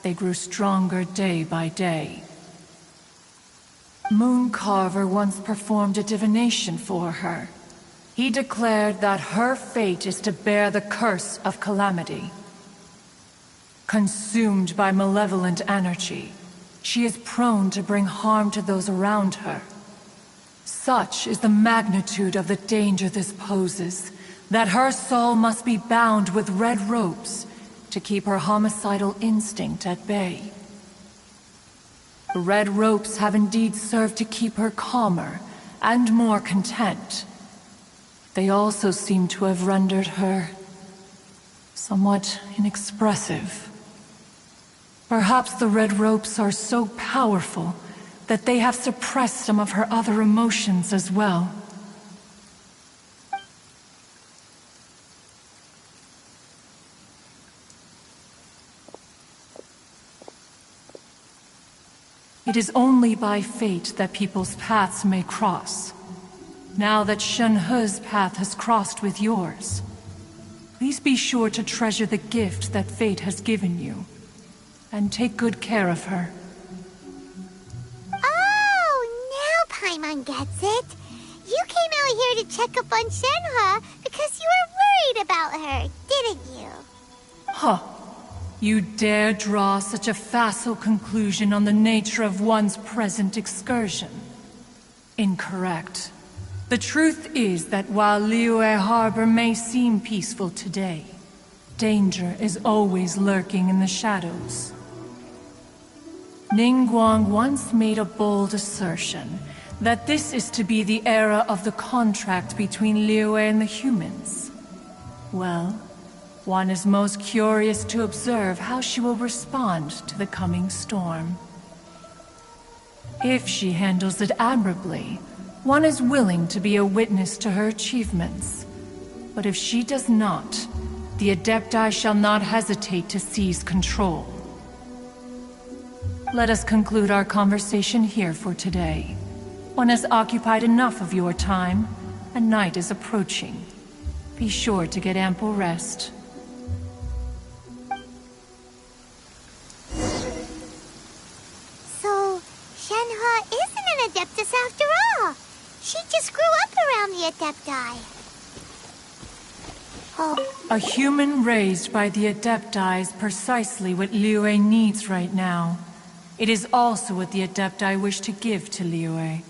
they grew stronger day by day. Mooncarver once performed a divination for her. He declared that her fate is to bear the curse of calamity. Consumed by malevolent energy, she is prone to bring harm to those around her. Such is the magnitude of the danger this poses, that her soul must be bound with red ropes to keep her homicidal instinct at bay. The red ropes have indeed served to keep her calmer and more content. They also seem to have rendered her somewhat inexpressive. Perhaps the red ropes are so powerful that they have suppressed some of her other emotions as well. It is only by fate that people's paths may cross. Now that Shenhe's path has crossed with yours, please be sure to treasure the gift that fate has given you, and take good care of her. Oh, now Paimon gets it. You came out here to check up on Shenhe because you were worried about her, didn't you? Huh. You dare draw such a facile conclusion on the nature of one's present excursion? Incorrect. The truth is that while Liyue Harbor may seem peaceful today, danger is always lurking in the shadows. Ningguang once made a bold assertion that this is to be the era of the contract between Liyue and the humans. Well, one is most curious to observe how she will respond to the coming storm. If she handles it admirably, one is willing to be a witness to her achievements. But if she does not, the Adepti shall not hesitate to seize control. Let us conclude our conversation here for today. One has occupied enough of your time, and night is approaching. Be sure to get ample rest. So, Shenhe isn't an Adeptus after all. She just grew up around the Adepti. Oh. A human raised by the Adepti is precisely what Liyue needs right now. It is also what the Adepti wish to give to Liyue.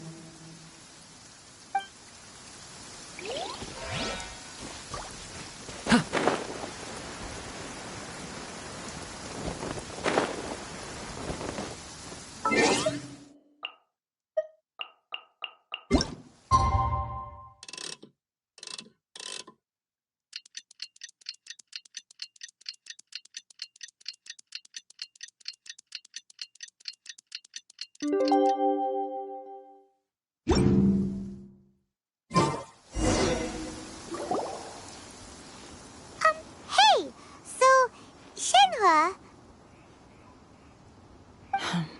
Hey! So, Shenhe...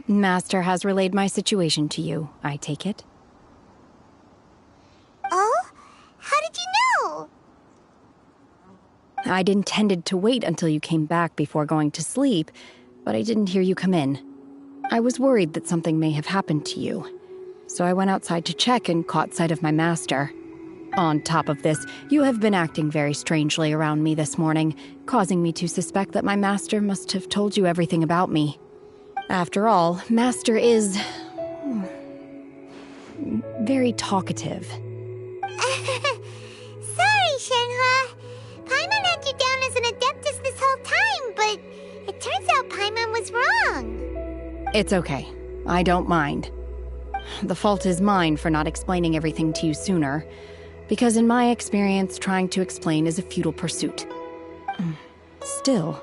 Master has relayed my situation to you, I take it. Oh? How did you know? I'd intended to wait until you came back before going to sleep, but I didn't hear you come in. I was worried that something may have happened to you, so I went outside to check and caught sight of my master. On top of this, you have been acting very strangely around me this morning, causing me to suspect that my master must have told you everything about me. After all, Master is... very talkative. Sorry, Shenhe. Paimon had you down as an Adeptus this whole time, but it turns out Paimon was wrong. It's okay. I don't mind. The fault is mine for not explaining everything to you sooner, because in my experience, trying to explain is a futile pursuit. Still,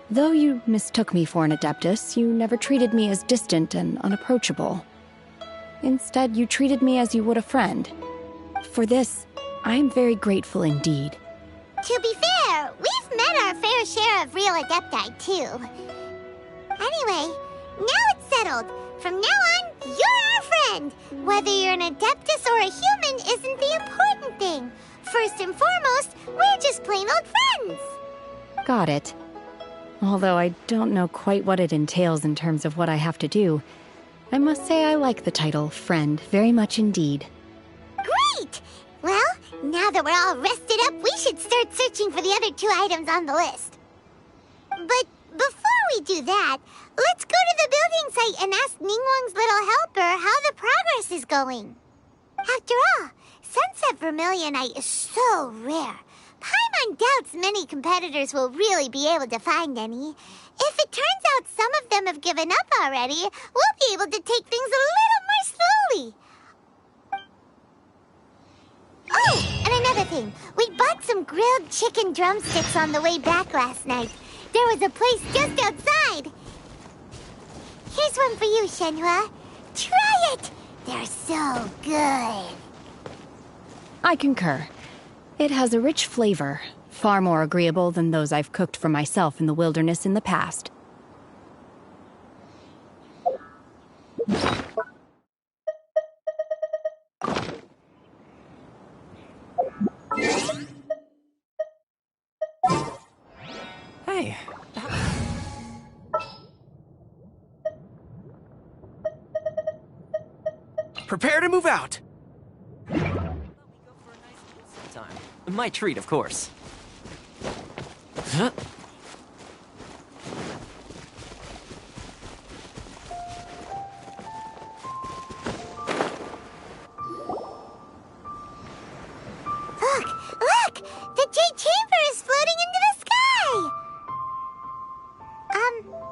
though you mistook me for an Adeptus, you never treated me as distant and unapproachable. Instead, you treated me as you would a friend. For this, I am very grateful indeed. To be fair, we've met our fair share of real Adepti, too. Anyway, now it's settled. From now on, you're our friend. Whether you're an Adeptus or a human isn't the important thing. First and foremost, we're just plain old friends. Got it. Although I don't know quite what it entails in terms of what I have to do, I must say I like the title friend very much indeed. Great! Well, now that we're all rested up, we should start searching for the other 2 items on the list. But before we do that, let's go to the building site and ask Ningguang's little helper how the progress is going. After all, Sunset Vermilionite is so rare. Paimon doubts many competitors will really be able to find any. If it turns out some of them have given up already, we'll be able to take things a little more slowly. Oh, and another thing. We bought some grilled chicken drumsticks on the way back last night. There was a place just outside. Here's one for you, Shenhe. Try it! They're so good. I concur. It has a rich flavor, far more agreeable than those I've cooked for myself in the wilderness in the past. way. Prepare to move out. My treat, of course. Huh? Look! The Jade Chamber is floating into the sky!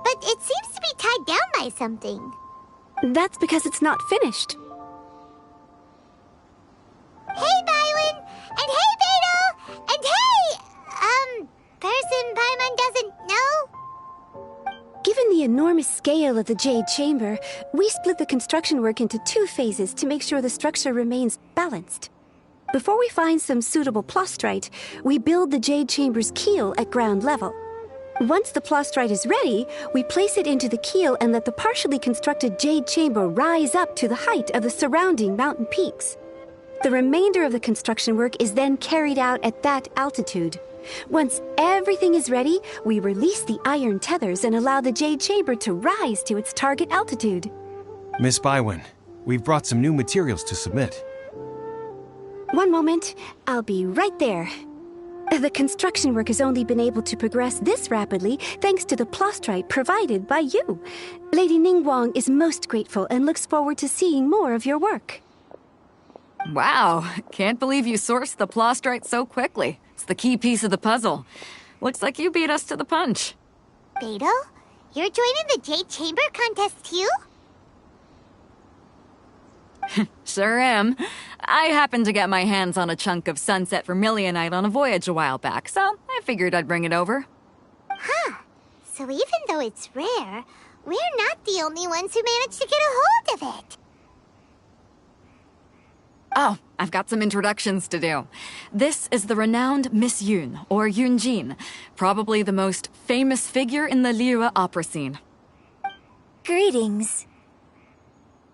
But it seems to be tied down by something. That's because it's not finished. Hey, Bywin! And hey, Beto! And hey! Person Paimon doesn't know? Given the enormous scale of the Jade Chamber, we split the construction work into 2 phases to make sure the structure remains balanced. Before we find some suitable plastrite, we build the Jade Chamber's keel at ground level. Once the plastrite is ready, we place it into the keel and let the partially constructed Jade Chamber rise up to the height of the surrounding mountain peaks. The remainder of the construction work is then carried out at that altitude. Once everything is ready, we release the iron tethers and allow the Jade Chamber to rise to its target altitude. Miss Bywin, we've brought some new materials to submit. One moment, I'll be right there. The construction work has only been able to progress this rapidly thanks to the plastrite provided by you. Lady Ningguang is most grateful and looks forward to seeing more of your work. Wow, can't believe you sourced the plastrite so quickly. It's the key piece of the puzzle. Looks like you beat us to the punch. Beto? You're joining the Jade Chamber contest too? Sure am. I happened to get my hands on a chunk of sunset vermilionite on a voyage a while back, so I figured I'd bring it over. Huh. So even though it's rare, we're not the only ones who managed to get a hold of it. Oh, I've got some introductions to do. This is the renowned Miss Yun, or Yunjin, probably the most famous figure in the Liyue opera scene. Greetings.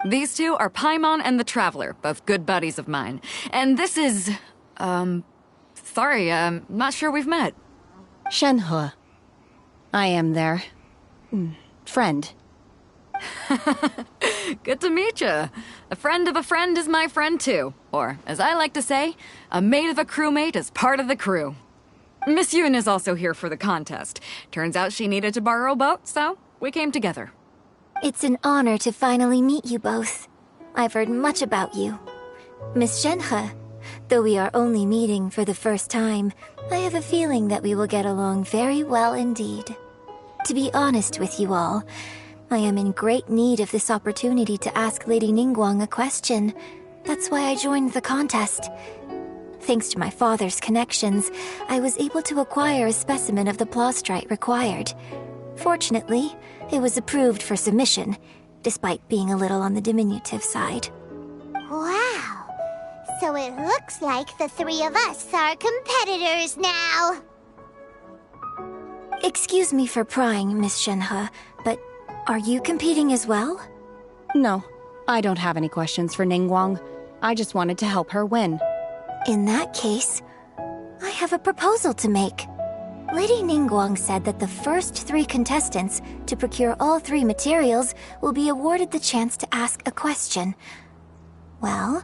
These two are Paimon and the Traveler, both good buddies of mine. And this is... sorry, not sure we've met. Shenhe. I am their... friend. Good to meet you. A friend of a friend is my friend too. Or, as I like to say, a mate of a crewmate is part of the crew. Miss Yun is also here for the contest. Turns out she needed to borrow a boat, so we came together. It's an honor to finally meet you both. I've heard much about you. Miss Shenhe, though we are only meeting for the first time, I have a feeling that we will get along very well indeed. To be honest with you all, I am in great need of this opportunity to ask Lady Ningguang a question. That's why I joined the contest. Thanks to my father's connections, I was able to acquire a specimen of the plastrite required. Fortunately, it was approved for submission, despite being a little on the diminutive side. Wow! So it looks like the 3 of us are competitors now! Excuse me for prying, Miss Shenhe, but are you competing as well? No, I don't have any questions for Ningguang. I just wanted to help her win. In that case, I have a proposal to make. Lady Ningguang said that the first 3 contestants to procure all 3 materials will be awarded the chance to ask a question. Well,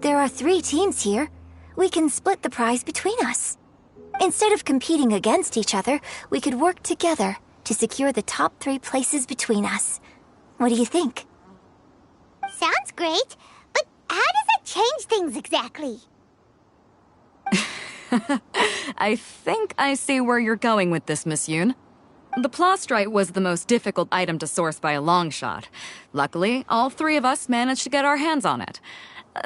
there are 3 teams here. We can split the prize between us. Instead of competing against each other, we could work together to secure the top 3 places between us. What do you think? Sounds great, but how does it change things exactly? I think I see where you're going with this, Miss Yun. The plastrite was the most difficult item to source by a long shot. Luckily, all 3 of us managed to get our hands on it.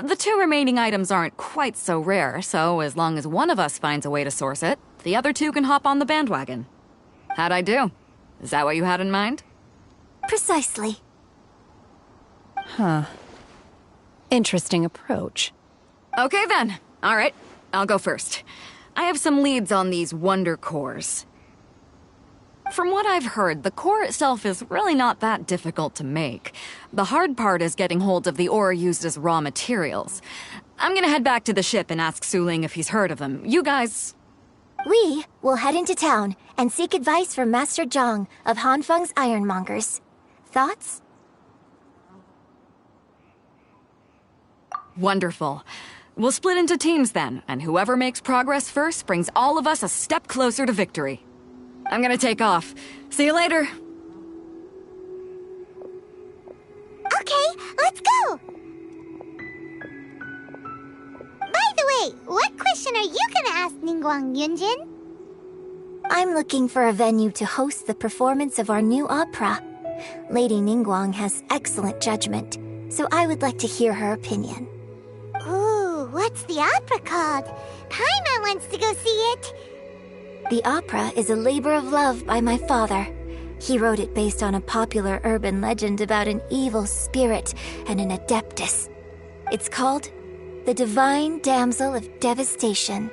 The 2 remaining items aren't quite so rare, so as long as one of us finds a way to source it, the other 2 can hop on the bandwagon. How'd I do? Is that what you had in mind? Precisely. Huh. Interesting approach. Okay then. All right. I'll go first. I have some leads on these wonder cores. From what I've heard, the core itself is really not that difficult to make. The hard part is getting hold of the ore used as raw materials. I'm gonna head back to the ship and ask Su Ling if he's heard of them. You guys... We will head into town and seek advice from Master Zhang of Hanfeng's Ironmongers. Thoughts? Wonderful. We'll split into teams then, and whoever makes progress first brings all of us a step closer to victory. I'm gonna take off. See you later. Okay, let's go! By the way, what question are you gonna ask Ningguang, Yunjin? I'm looking for a venue to host the performance of our new opera. Lady Ningguang has excellent judgment, so I would like to hear her opinion. Ooh, what's the opera called? Paimon wants to go see it. The opera is a labor of love by my father. He wrote it based on a popular urban legend about an evil spirit and an adeptus. It's called The Divine Damsel of Devastation.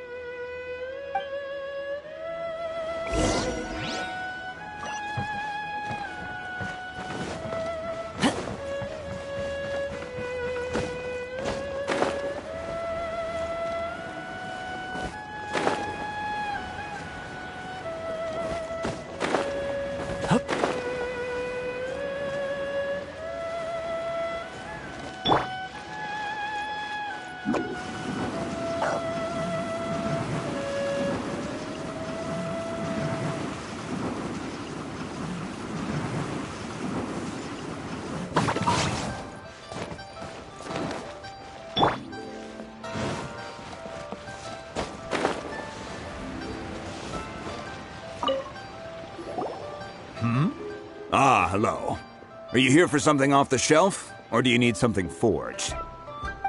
Ah, hello. Are you here for something off the shelf, or do you need something forged?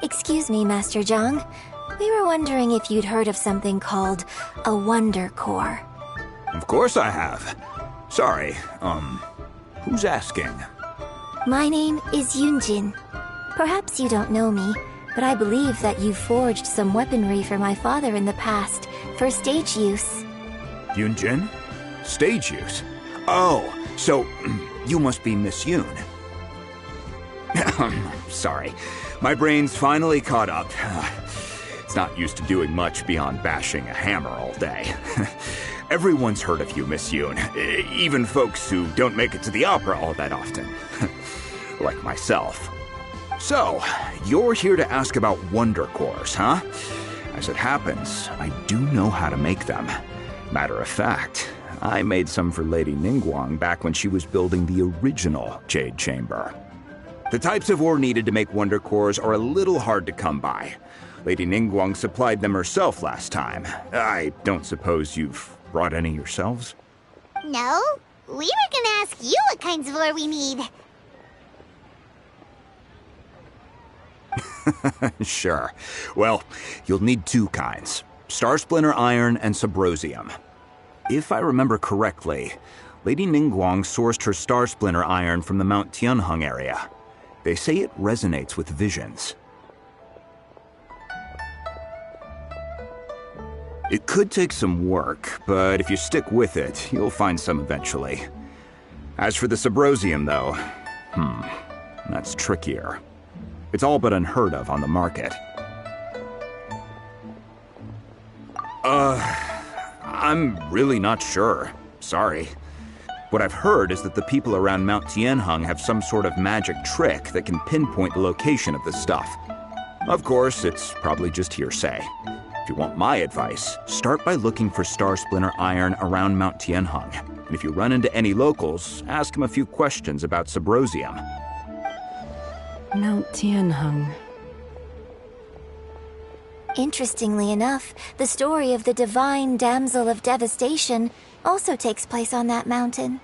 Excuse me, Master Zhang. We were wondering if you'd heard of something called a Wonder Core. Of course I have. Sorry, who's asking? My name is Yunjin. Perhaps you don't know me, but I believe that you forged some weaponry for my father in the past, for stage use. Yunjin? Stage use? Oh, so you must be Miss Yoon. Sorry, my brain's finally caught up. It's not used to doing much beyond bashing a hammer all day. Everyone's heard of you, Miss Yoon, even folks who don't make it to the opera all that often. Like myself. So, you're here to ask about Wonder Cores, huh? As it happens, I do know how to make them. Matter of fact, I made some for Lady Ningguang back when she was building the original Jade Chamber. The types of ore needed to make Wonder Cores are a little hard to come by. Lady Ningguang supplied them herself last time. I don't suppose you've brought any yourselves? No, we were gonna ask you what kinds of ore we need. Sure. Well, you'll need two kinds. Star Splinter Iron and Subrosium. If I remember correctly, Lady Ningguang sourced her Star Splinter Iron from the Mount Tianheng area. They say it resonates with visions. It could take some work, but if you stick with it, you'll find some eventually. As for the Subrosium, though, that's trickier. It's all but unheard of on the market. I'm really not sure. Sorry. What I've heard is that the people around Mount Tianheng have some sort of magic trick that can pinpoint the location of the stuff. Of course, it's probably just hearsay. If you want my advice, start by looking for Star Splinter Iron around Mount Tianheng. And if you run into any locals, ask them a few questions about Subrosium. Mount Tianheng. Interestingly enough, the story of the Divine Damsel of Devastation also takes place on that mountain.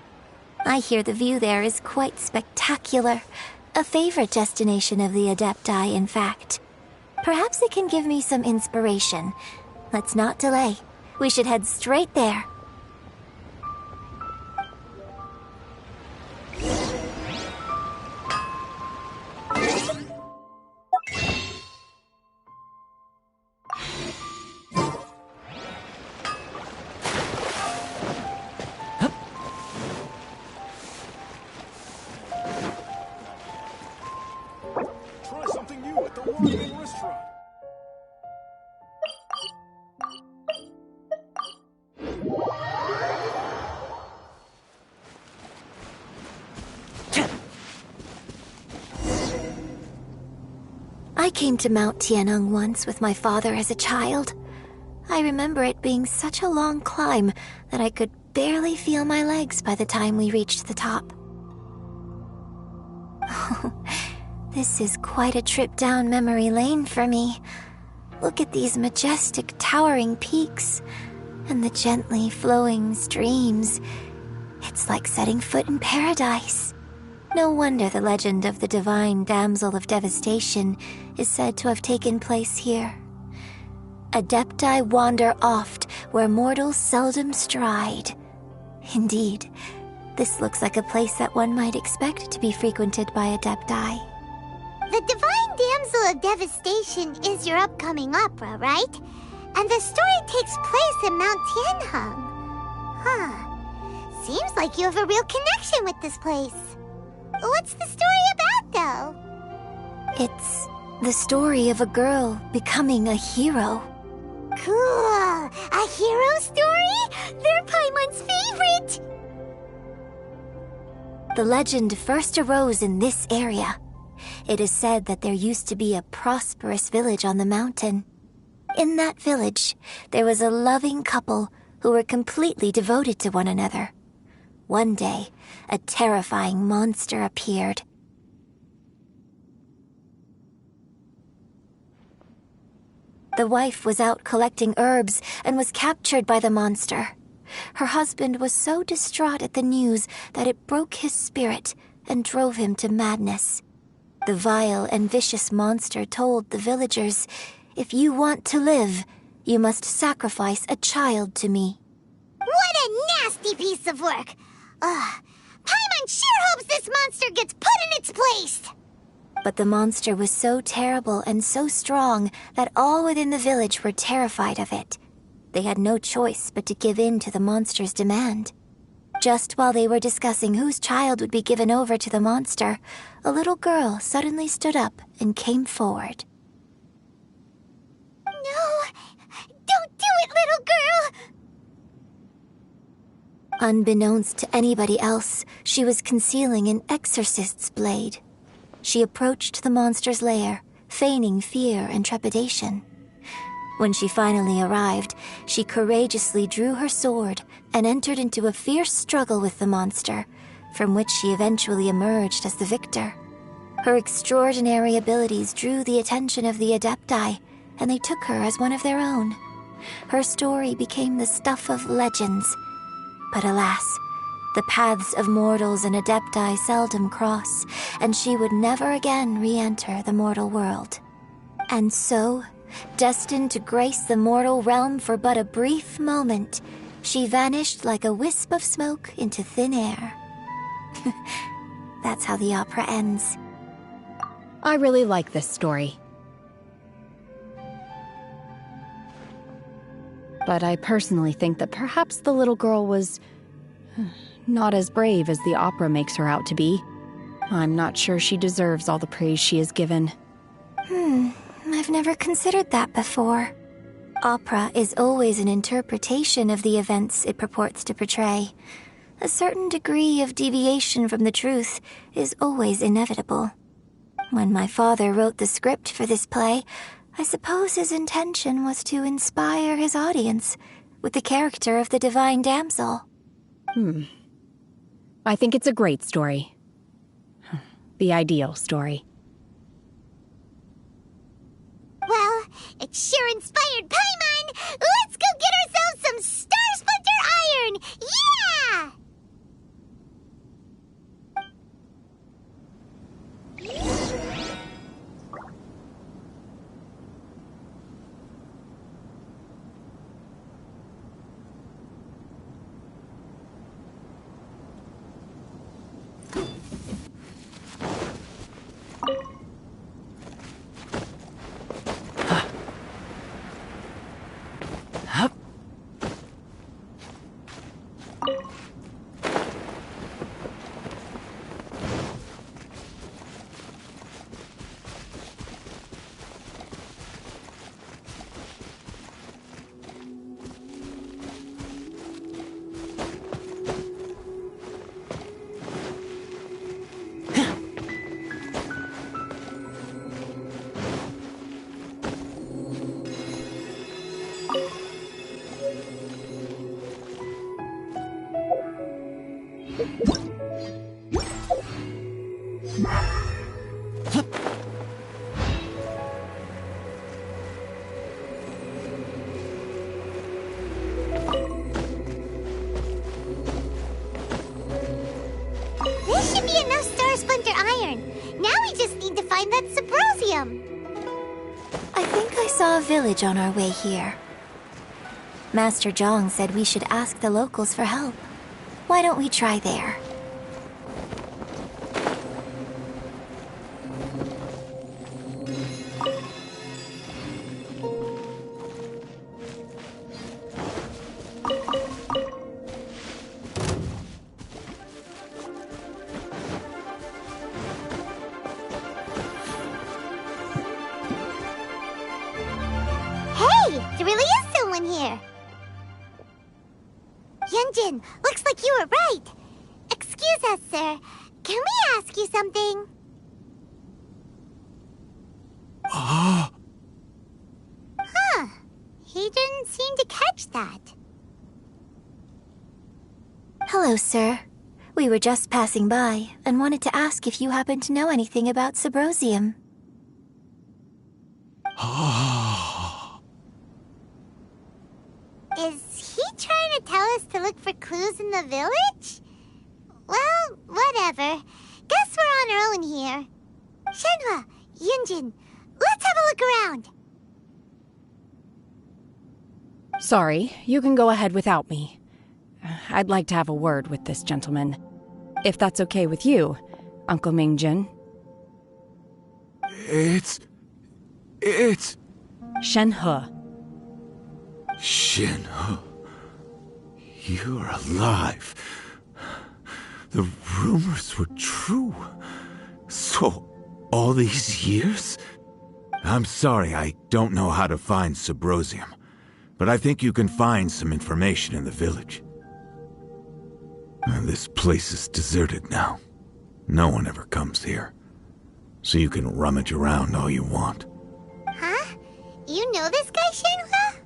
I hear the view there is quite spectacular. A favorite destination of the Adepti, in fact. Perhaps it can give me some inspiration. Let's not delay. We should head straight there. Try something new at the Ramen Restaurant. came to Mount Tianeng once with my father as a child. I remember it being such a long climb that I could barely feel my legs by the time we reached the top. This is quite a trip down memory lane for me. Look at these majestic, towering peaks and the gently flowing streams. It's like setting foot in paradise. No wonder the legend of the divine damsel of devastation is said to have taken place here. Adepti wander oft where mortals seldom stride. Indeed, this looks like a place that one might expect to be frequented by Adepti. The Divine Damsel of Devastation is your upcoming opera, right? And the story takes place in Mount Tianheng. Huh. Seems like you have a real connection with this place. What's the story about, though? It's the story of a girl becoming a hero. Cool! A hero story? They're Paimon's favorite! The legend first arose in this area. It is said that there used to be a prosperous village on the mountain. In that village, there was a loving couple who were completely devoted to one another. One day, a terrifying monster appeared. The wife was out collecting herbs and was captured by the monster. Her husband was so distraught at the news that it broke his spirit and drove him to madness. The vile and vicious monster told the villagers, "If you want to live, you must sacrifice a child to me." What a nasty piece of work! Paimon sure hopes this monster gets put in its place! But the monster was so terrible and so strong that all within the village were terrified of it. They had no choice but to give in to the monster's demand. Just while they were discussing whose child would be given over to the monster, a little girl suddenly stood up and came forward. No! Don't do it, little girl! Unbeknownst to anybody else, she was concealing an exorcist's blade. She approached the monster's lair, feigning fear and trepidation. When she finally arrived, she courageously drew her sword and entered into a fierce struggle with the monster, from which she eventually emerged as the victor. Her extraordinary abilities drew the attention of the Adepti, and they took her as one of their own. Her story became the stuff of legends. But alas, the paths of mortals and Adepti seldom cross, and she would never again re-enter the mortal world. And so, destined to grace the mortal realm for but a brief moment, she vanished like a wisp of smoke into thin air. That's how the opera ends. I really like this story. But I personally think that perhaps the little girl was not as brave as the opera makes her out to be. I'm not sure she deserves all the praise she is given. I've never considered that before. Opera is always an interpretation of the events it purports to portray. A certain degree of deviation from the truth is always inevitable. When my father wrote the script for this play, I suppose his intention was to inspire his audience with the character of the Divine Damsel. I think it's a great story. The ideal story. Well, it sure inspired Paimon! Let's go get ourselves some Star Splinter Iron! Yeah! This should be enough Star Splinter iron. Now we just need to find that Subrosium. I think I saw a village on our way here. Master Zhang said we should ask the locals for help. Why don't we try there? Hey, there really is someone here. Yunjin, looks like you were right. Excuse us, sir. Can we ask you something? Huh. He didn't seem to catch that. Hello, sir. We were just passing by and wanted to ask if you happen to know anything about Subrosium. Is he trying to tell us to look for clues in the village? Well, whatever. Guess we're on our own here. Shenhua, Yunjin, let's have a look around. Sorry, you can go ahead without me. I'd like to have a word with this gentleman. If that's okay with you, Uncle Mingjin. It's... Shenhe. Shenhe. You're alive. The rumors were true. So, all these years? I'm sorry, I don't know how to find Subrosium, but I think you can find some information in the village. This place is deserted now. No one ever comes here. So you can rummage around all you want. Huh? You know this guy, Shenhua?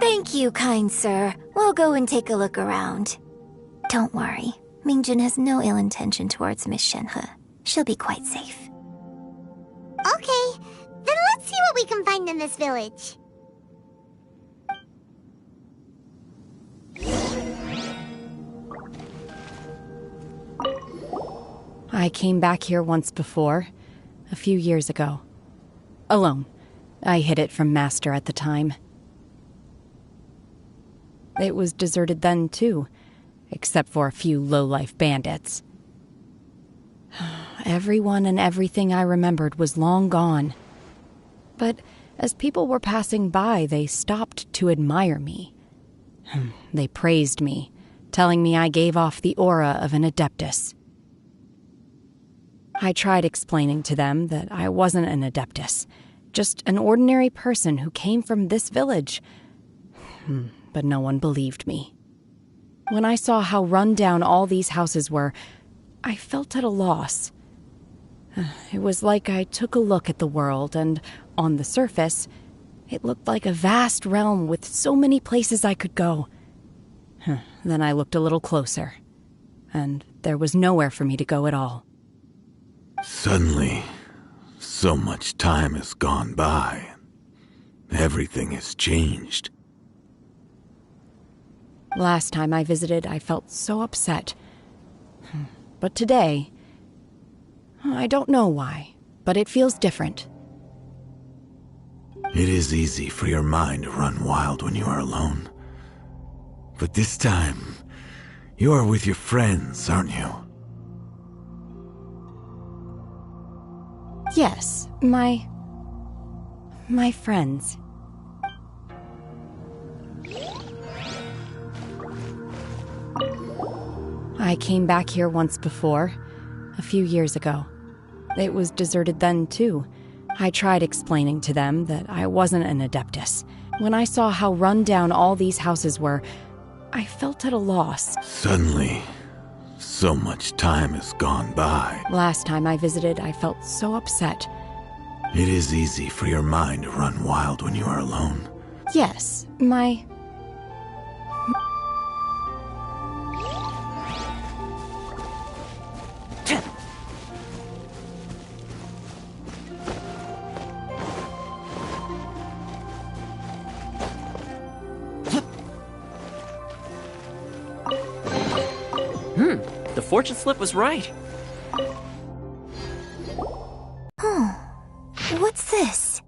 Thank you, kind sir. We'll go and take a look around. Don't worry. Mingjin has no ill intention towards Miss Shenhe. She'll be quite safe. Okay, then let's see what we can find in this village. I came back here once before, a few years ago. Alone. I hid it from Master at the time. It was deserted then, too, except for a few low-life bandits. Everyone and everything I remembered was long gone. But as people were passing by, they stopped to admire me. They praised me, telling me I gave off the aura of an Adeptus. I tried explaining to them that I wasn't an Adeptus, just an ordinary person who came from this village. But no one believed me. When I saw how run down all these houses were, I felt at a loss. It was like I took a look at the world, and on the surface, it looked like a vast realm with so many places I could go. Then I looked a little closer, and there was nowhere for me to go at all. Suddenly, so much time has gone by. Everything has changed. Last time I visited, I felt so upset. But today, I don't know why, but it feels different. It is easy for your mind to run wild when you are alone. But this time, you are with your friends, aren't you? Yes, my friends. I came back here once before, a few years ago. It was deserted then, too. I tried explaining to them that I wasn't an Adeptus. When I saw how run down all these houses were, I felt at a loss. Suddenly, so much time has gone by. Last time I visited, I felt so upset. It is easy for your mind to run wild when you are alone. Yes, fortune slip was right. Oh, what's this?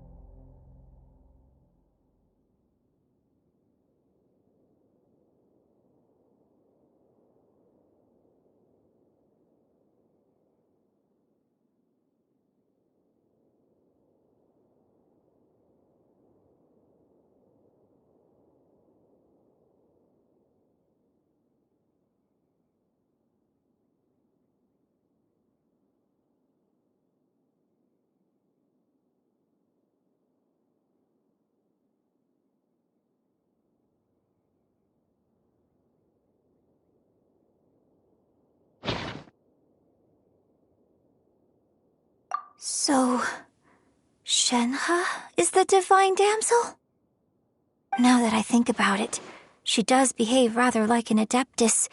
So, Shenhe is the divine damsel? Now that I think about it, she does behave rather like an adeptus,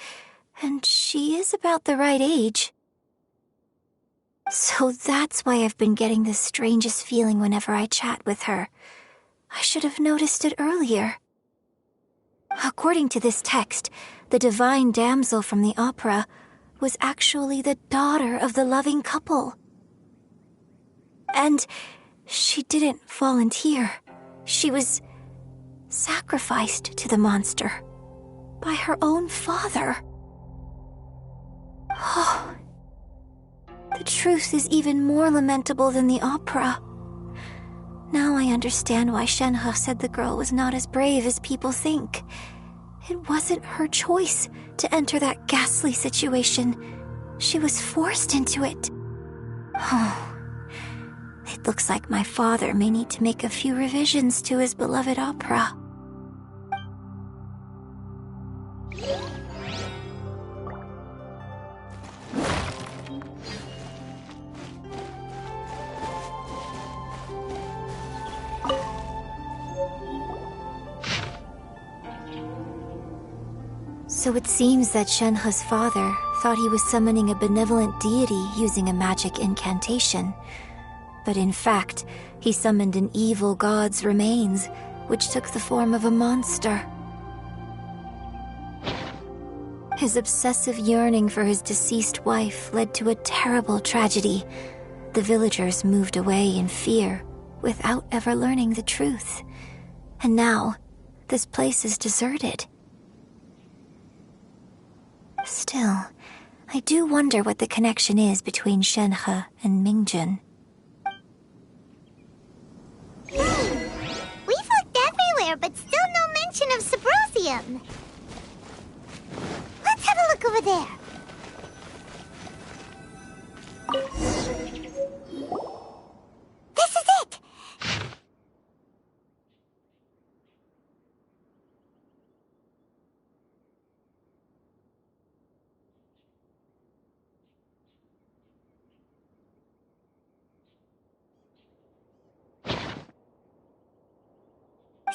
and she is about the right age. So that's why I've been getting the strangest feeling whenever I chat with her. I should have noticed it earlier. According to this text, the divine damsel from the opera was actually the daughter of the loving couple. And she didn't volunteer. She was sacrificed to the monster by her own father. Oh, the truth is even more lamentable than the opera. Now I understand why Shenhe said the girl was not as brave as people think. It wasn't her choice to enter that ghastly situation. She was forced into it. Oh. It looks like my father may need to make a few revisions to his beloved opera. So it seems that Shenhe's father thought he was summoning a benevolent deity using a magic incantation. But in fact, he summoned an evil god's remains, which took the form of a monster. His obsessive yearning for his deceased wife led to a terrible tragedy. The villagers moved away in fear, without ever learning the truth. And now, this place is deserted. Still, I do wonder what the connection is between Shenhe and Mingjun. We've looked everywhere, but still no mention of Symposium. Let's have a look over there. This is it!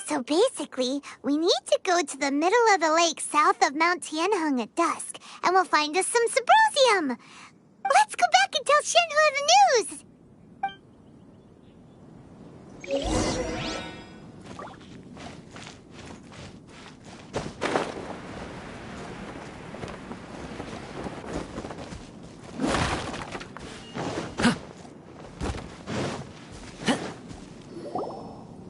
So basically, we need to go to the middle of the lake south of Mount Tianheng at dusk, and we'll find us some Symposium. Let's go back and tell Shenhe the news!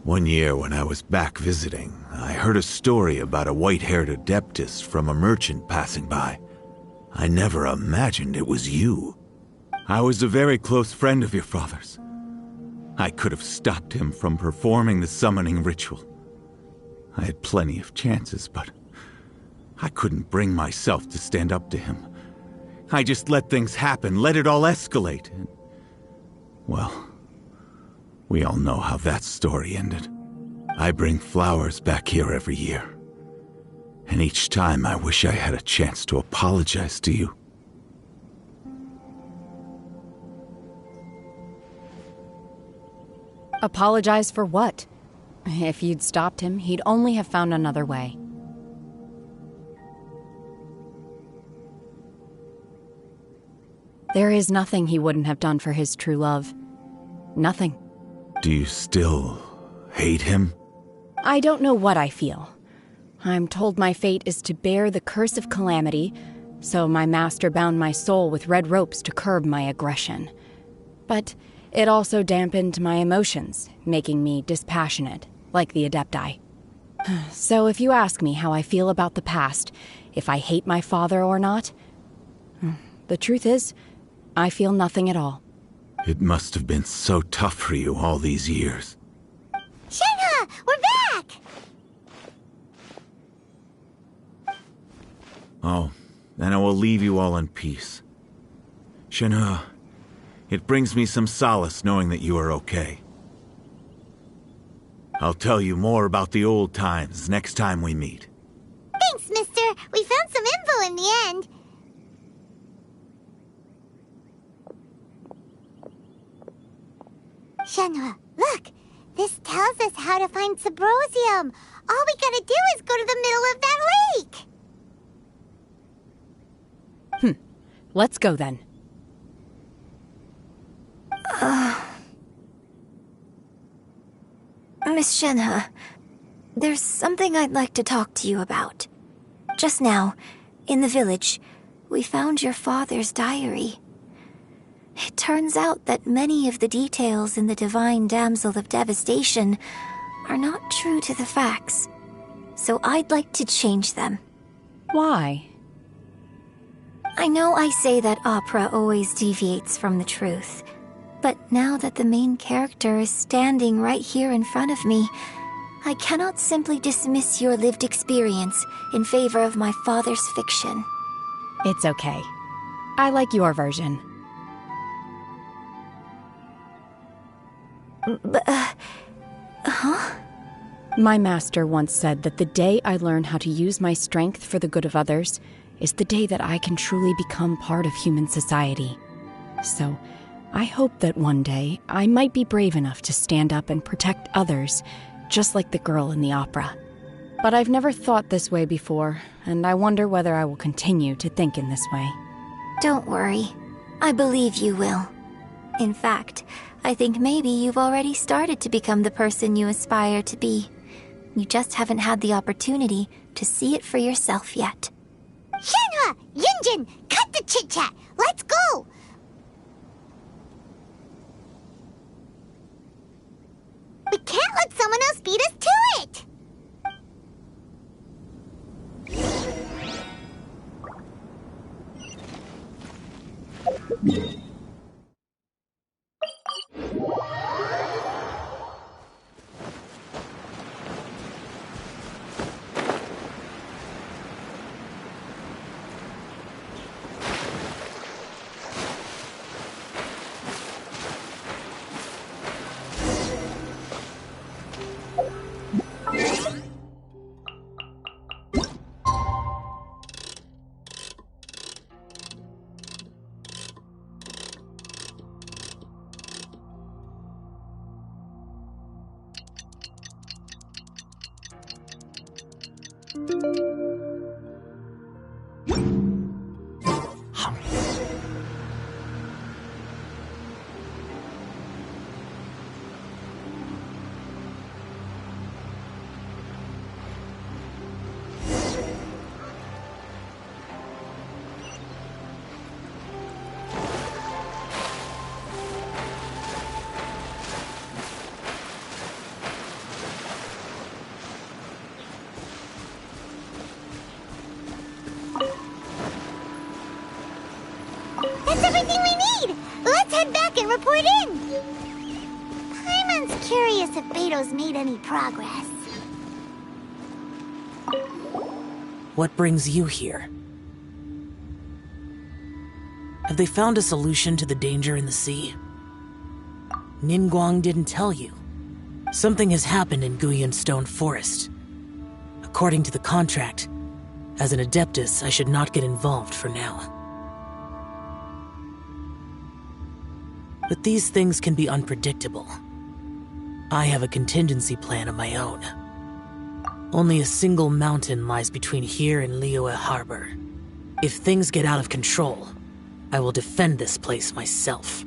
One year when I was back visiting, I heard a story about a white-haired adeptus from a merchant passing by. I never imagined it was you. I was a very close friend of your father's. I could have stopped him from performing the summoning ritual. I had plenty of chances, but I couldn't bring myself to stand up to him. I just let things happen, let it all escalate. And, well, we all know how that story ended. I bring flowers back here every year. And each time I wish I had a chance to apologize to you. Apologize for what? If you'd stopped him, he'd only have found another way. There is nothing he wouldn't have done for his true love. Nothing. Do you still hate him? I don't know what I feel. I'm told my fate is to bear the curse of calamity, so my master bound my soul with red ropes to curb my aggression. But it also dampened my emotions, making me dispassionate, like the Adepti. So if you ask me how I feel about the past, if I hate my father or not, the truth is, I feel nothing at all. It must have been so tough for you all these years. Shenhe, we're back! Oh, then I will leave you all in peace. Shenhe, it brings me some solace knowing that you are okay. I'll tell you more about the old times next time we meet. Thanks, mister. We found some info in the end. Shenhe, look! This tells us how to find Subrosium. All we gotta do is go to the middle of that lake! Let's go then. Miss Shenhe, there's something I'd like to talk to you about. Just now, in the village, we found your father's diary. It turns out that many of the details in the Divine Damsel of Devastation are not true to the facts. So I'd like to change them. Why? I know I say that opera always deviates from the truth, but now that the main character is standing right here in front of me, I cannot simply dismiss your lived experience in favor of my father's fiction. It's okay. I like your version. Huh? My master once said that the day I learn how to use my strength for the good of others is the day that I can truly become part of human society. So, I hope that one day I might be brave enough to stand up and protect others, just like the girl in the opera. But I've never thought this way before, and I wonder whether I will continue to think in this way. Don't worry. I believe you will. In fact, I think maybe you've already started to become the person you aspire to be. You just haven't had the opportunity to see it for yourself yet. Shenhe! Yunjin! Cut the chit-chat! Let's go! We can't let someone else beat us to it! That's everything we need! Let's head back and report in! Paimon's curious if Beto's made any progress. What brings you here? Have they found a solution to the danger in the sea? Ningguang didn't tell you. Something has happened in Guyan Stone Forest. According to the contract, as an Adeptus, I should not get involved for now. But these things can be unpredictable. I have a contingency plan of my own. Only a single mountain lies between here and Liyue Harbor. If things get out of control, I will defend this place myself.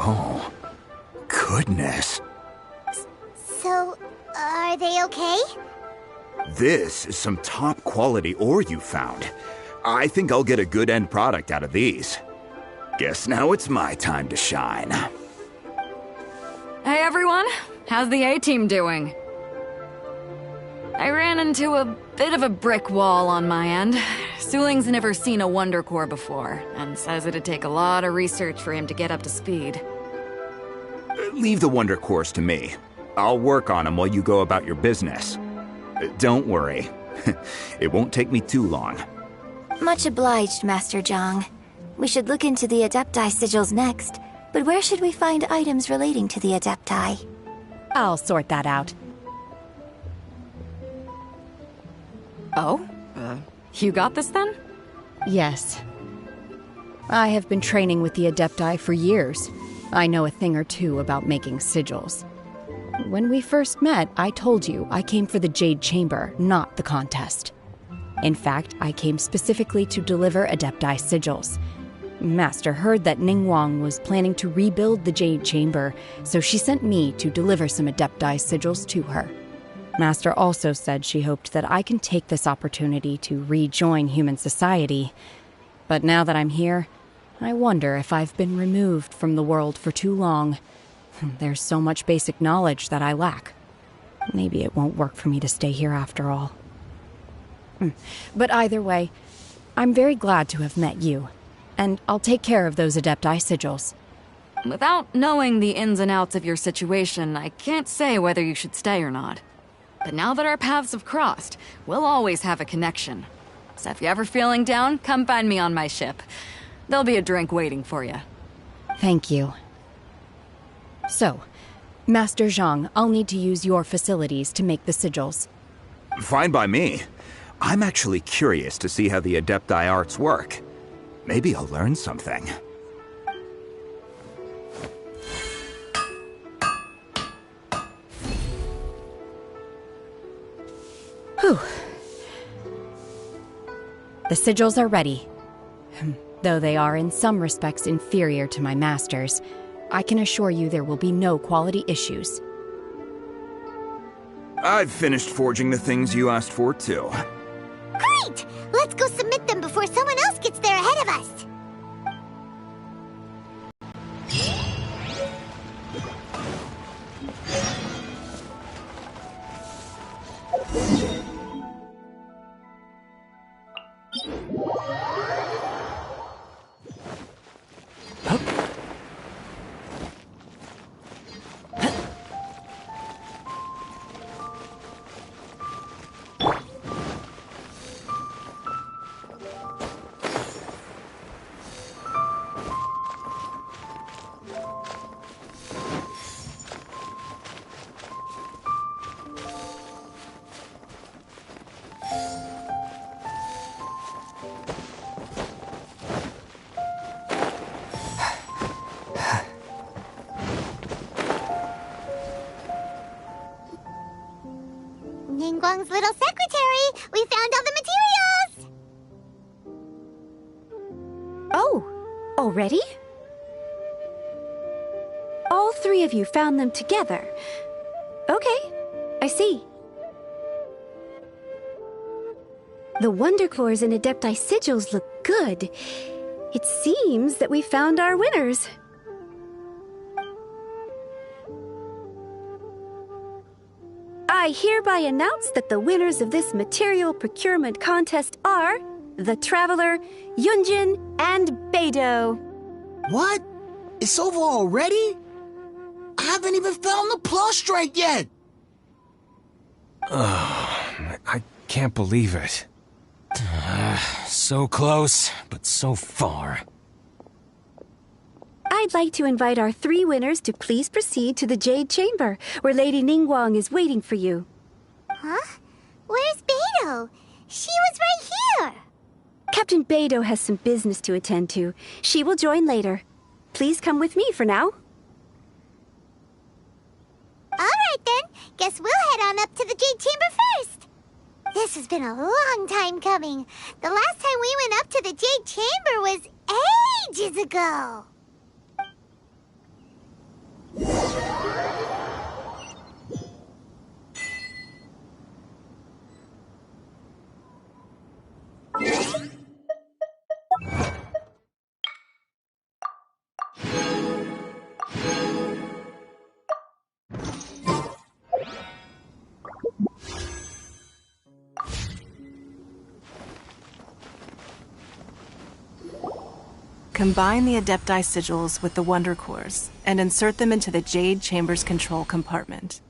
Oh, goodness. So, are they okay? This is some top quality ore you found. I think I'll get a good end product out of these. Guess now it's my time to shine. Hey everyone, how's the A-team doing? I ran into a bit of a brick wall on my end. Suling's never seen a Wonder Core before, and says it'd take a lot of research for him to get up to speed. Leave the Wonder Cores to me. I'll work on them while you go about your business. Don't worry. It won't take me too long. Much obliged, Master Zhang. We should look into the Adepti sigils next, but where should we find items relating to the Adepti? I'll sort that out. Oh? You got this then? Yes. I have been training with the Adepti for years. I know a thing or two about making sigils. When we first met, I told you I came for the Jade Chamber, not the contest. In fact, I came specifically to deliver Adepti sigils. Master heard that Ningguang was planning to rebuild the Jade Chamber, so she sent me to deliver some Adepti sigils to her. Master also said she hoped that I can take this opportunity to rejoin human society. But now that I'm here, I wonder if I've been removed from the world for too long. There's so much basic knowledge that I lack. Maybe it won't work for me to stay here after all. But either way, I'm very glad to have met you, and I'll take care of those Adepti sigils. Without knowing the ins and outs of your situation, I can't say whether you should stay or not. But now that our paths have crossed, we'll always have a connection. So if you're ever feeling down, come find me on my ship. There'll be a drink waiting for you. Thank you. So, Master Zhang, I'll need to use your facilities to make the sigils. Fine by me. I'm actually curious to see how the Adepti arts work. Maybe I'll learn something. Whew. The sigils are ready. Though they are in some respects inferior to my master's, I can assure you there will be no quality issues. I've finished forging the things you asked for, too. Great! Let's go submit them before someone else gets there ahead of us. Ningguang's little secretary! We found all the materials! Oh, already? All three of you found them together. Okay, I see. The Wonder Cores and Adepti sigils look good. It seems that we found our winners. I hereby announce that the winners of this material procurement contest are the Traveler, Yunjin, and Beidou. What? It's over already? I haven't even found the Plustrate yet! I can't believe it. So close, but so far. I'd like to invite our three winners to please proceed to the Jade Chamber, where Lady Ningguang is waiting for you. Huh? Where's Beidou? She was right here! Captain Beidou has some business to attend to. She will join later. Please come with me for now. Alright then, guess we'll head on up to the Jade Chamber first. This has been a long time coming. The last time we went up to the Jade Chamber was ages ago. Combine the Adepti sigils with the Wonder Cores and insert them into the Jade Chamber's control compartment.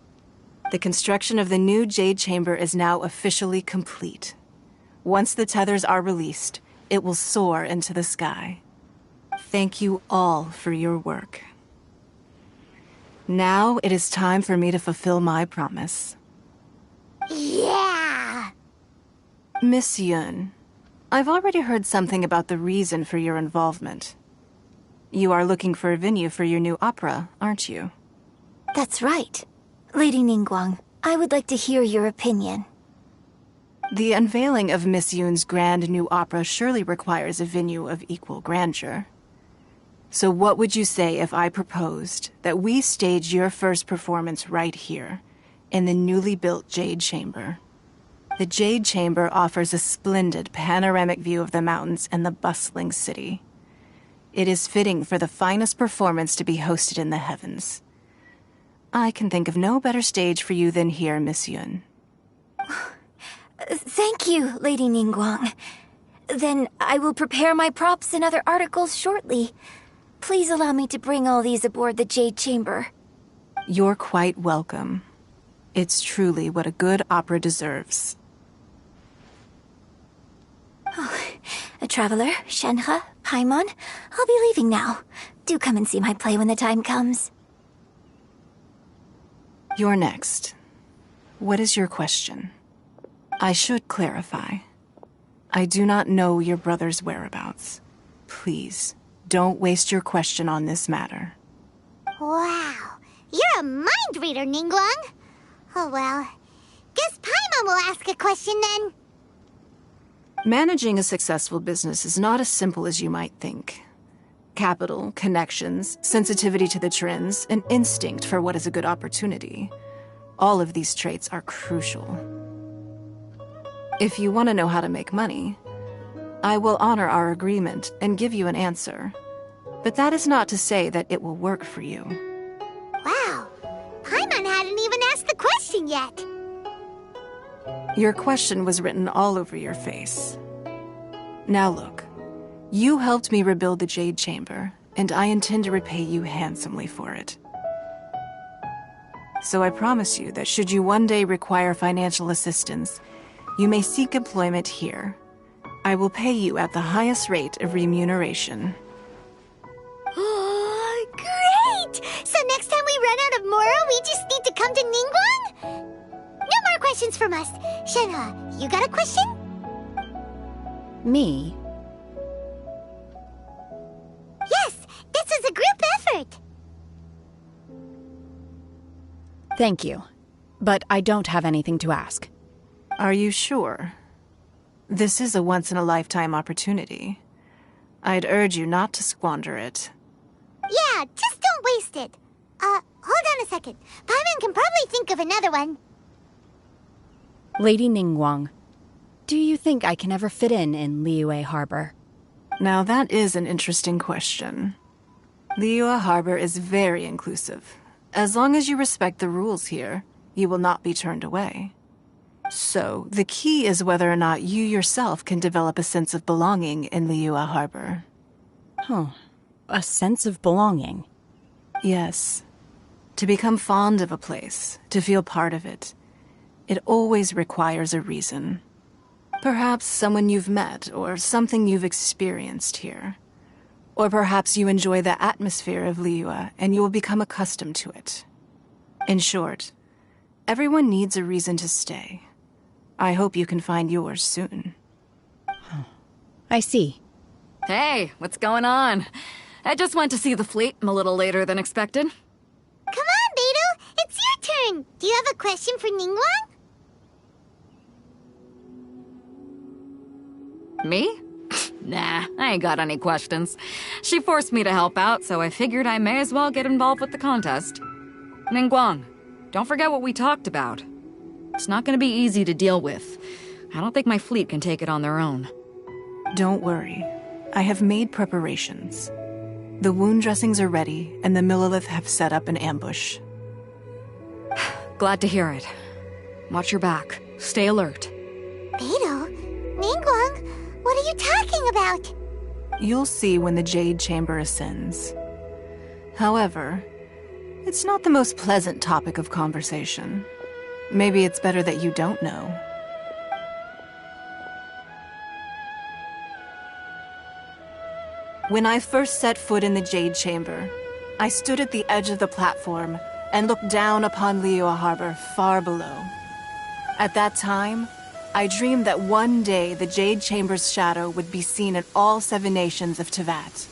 The construction of the new Jade Chamber is now officially complete. Once the tethers are released, it will soar into the sky. Thank you all for your work. Now it is time for me to fulfill my promise. Yeah! Miss Yun, I've already heard something about the reason for your involvement. You are looking for a venue for your new opera, aren't you? That's right. Lady Ningguang, I would like to hear your opinion. The unveiling of Miss Yun's grand new opera surely requires a venue of equal grandeur. So what would you say if I proposed that we stage your first performance right here, in the newly built Jade Chamber? The Jade Chamber offers a splendid panoramic view of the mountains and the bustling city. It is fitting for the finest performance to be hosted in the heavens. I can think of no better stage for you than here, Miss Yun. Thank you, Lady Ningguang. Then I will prepare my props and other articles shortly. Please allow me to bring all these aboard the Jade Chamber. You're quite welcome. It's truly what a good opera deserves. Oh, a traveler, Shenhe, Paimon, I'll be leaving now. Do come and see my play when the time comes. You're next. What is your question? I should clarify. I do not know your brother's whereabouts. Please, don't waste your question on this matter. Wow, you're a mind reader, Ningguang. Oh well, guess Paimon will ask a question then. Managing a successful business is not as simple as you might think. Capital, connections, sensitivity to the trends, and instinct for what is a good opportunity. All of these traits are crucial. If you want to know how to make money, I will honor our agreement and give you an answer. But that is not to say that it will work for you. Wow, Paimon hadn't even asked the question yet. Your question was written all over your face. Now look, you helped me rebuild the Jade Chamber, and I intend to repay you handsomely for it. So I promise you that should you one day require financial assistance, you may seek employment here. I will pay you at the highest rate of remuneration. Oh, great! So next time we run out of Mora, we just need to come to Ningguang? No more questions from us. Shenhe, you got a question? Me? Yes, this is a group effort. Thank you. But I don't have anything to ask. Are you sure? This is a once-in-a-lifetime opportunity. I'd urge you not to squander it. Yeah, just don't waste it. Hold on a second. Paimon can probably think of another one. Lady Ningguang, do you think I can ever fit in Liyue Harbor? Now that is an interesting question. Liyue Harbor is very inclusive. As long as you respect the rules here, you will not be turned away. So, the key is whether or not you yourself can develop a sense of belonging in Liyue Harbor. Huh. A sense of belonging? Yes. To become fond of a place, to feel part of it, it always requires a reason. Perhaps someone you've met, or something you've experienced here. Or perhaps you enjoy the atmosphere of Liyue and you will become accustomed to it. In short, everyone needs a reason to stay. I hope you can find yours soon. I see. Hey, what's going on? I just went to see the fleet. I'm a little later than expected. Come on, Beidou! It's your turn! Do you have a question for Ningguang? Me? Nah, I ain't got any questions. She forced me to help out, so I figured I may as well get involved with the contest. Ningguang, don't forget what we talked about. It's not gonna be easy to deal with. I don't think my fleet can take it on their own. Don't worry. I have made preparations. The wound dressings are ready, and the Millilith have set up an ambush. Glad to hear it. Watch your back. Stay alert. Beidou? Ningguang? What are you talking about? You'll see when the Jade Chamber ascends. However, it's not the most pleasant topic of conversation. Maybe it's better that you don't know. When I first set foot in the Jade Chamber, I stood at the edge of the platform and looked down upon Liyue Harbor far below. At that time, I dreamed that one day the Jade Chamber's shadow would be seen in all 7 nations of Teyvat.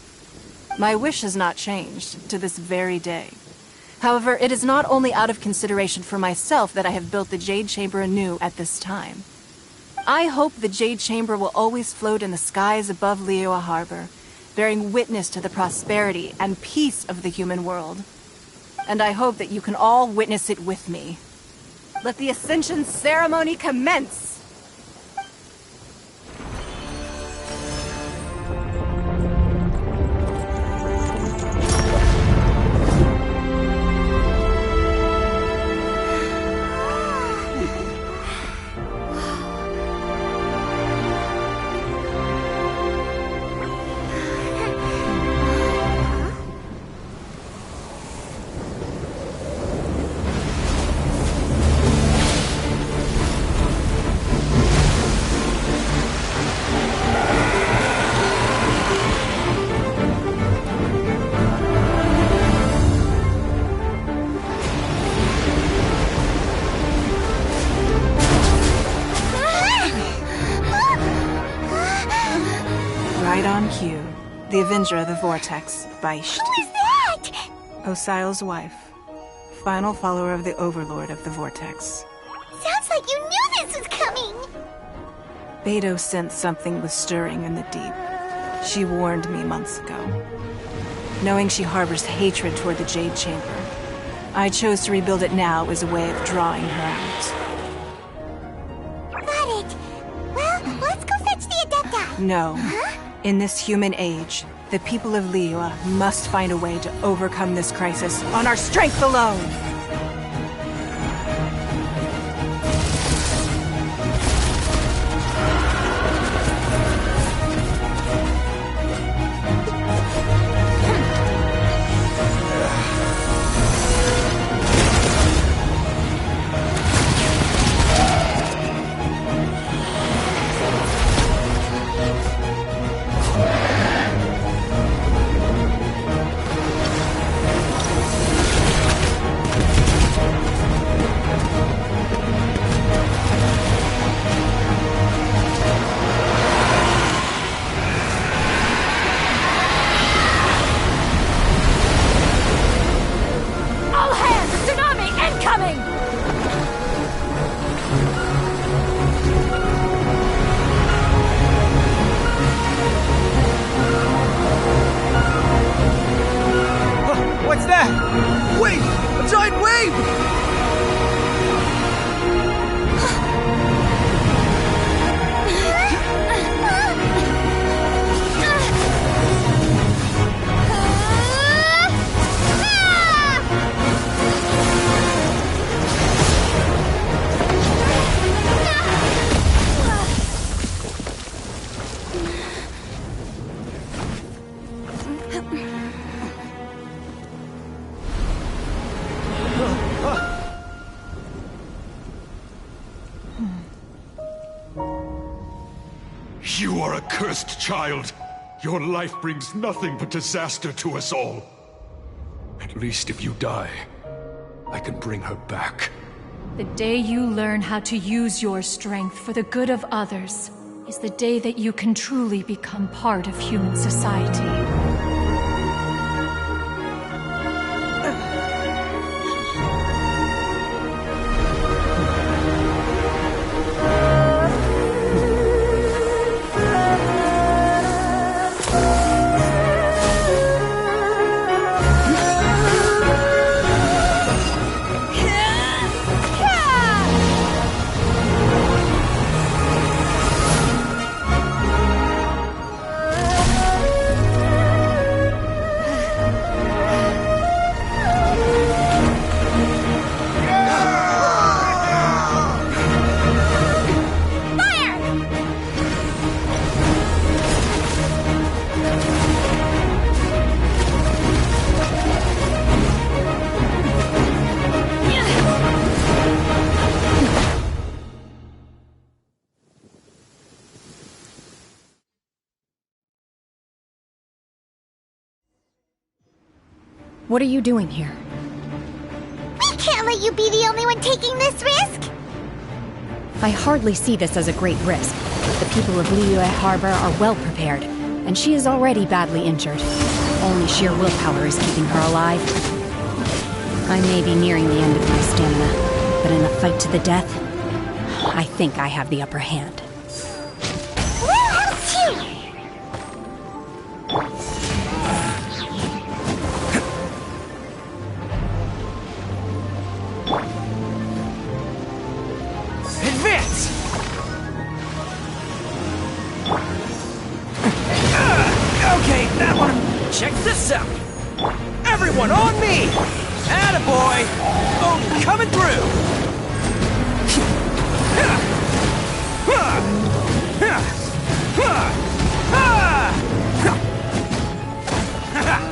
My wish has not changed to this very day. However, it is not only out of consideration for myself that I have built the Jade Chamber anew at this time. I hope the Jade Chamber will always float in the skies above Liyue Harbor, bearing witness to the prosperity and peace of the human world. And I hope that you can all witness it with me. Let the Ascension ceremony commence! The Avenger of the Vortex, Beisht. Who is that? Osial's wife. Final follower of the Overlord of the Vortex. Sounds like you knew this was coming! Beidou sensed something was stirring in the deep. She warned me months ago. Knowing she harbors hatred toward the Jade Chamber, I chose to rebuild it now as a way of drawing her out. Got it. Well, let's go fetch the Adepti. No. Huh? In this human age, the people of Liyue must find a way to overcome this crisis on our strength alone! What's that? Wait! A giant wave! You are a cursed child. Your life brings nothing but disaster to us all. At least if you die, I can bring her back. The day you learn how to use your strength for the good of others is the day that you can truly become part of human society. What are you doing here? We can't let you be the only one taking this risk! I hardly see this as a great risk. The people of Liyue Harbor are well prepared, and she is already badly injured. Only sheer willpower is keeping her alive. I may be nearing the end of my stamina, but in a fight to the death, I think I have the upper hand. We'll help you! Advance! Okay, that one. Check this out. Everyone on me! Attaboy! Oh, coming through!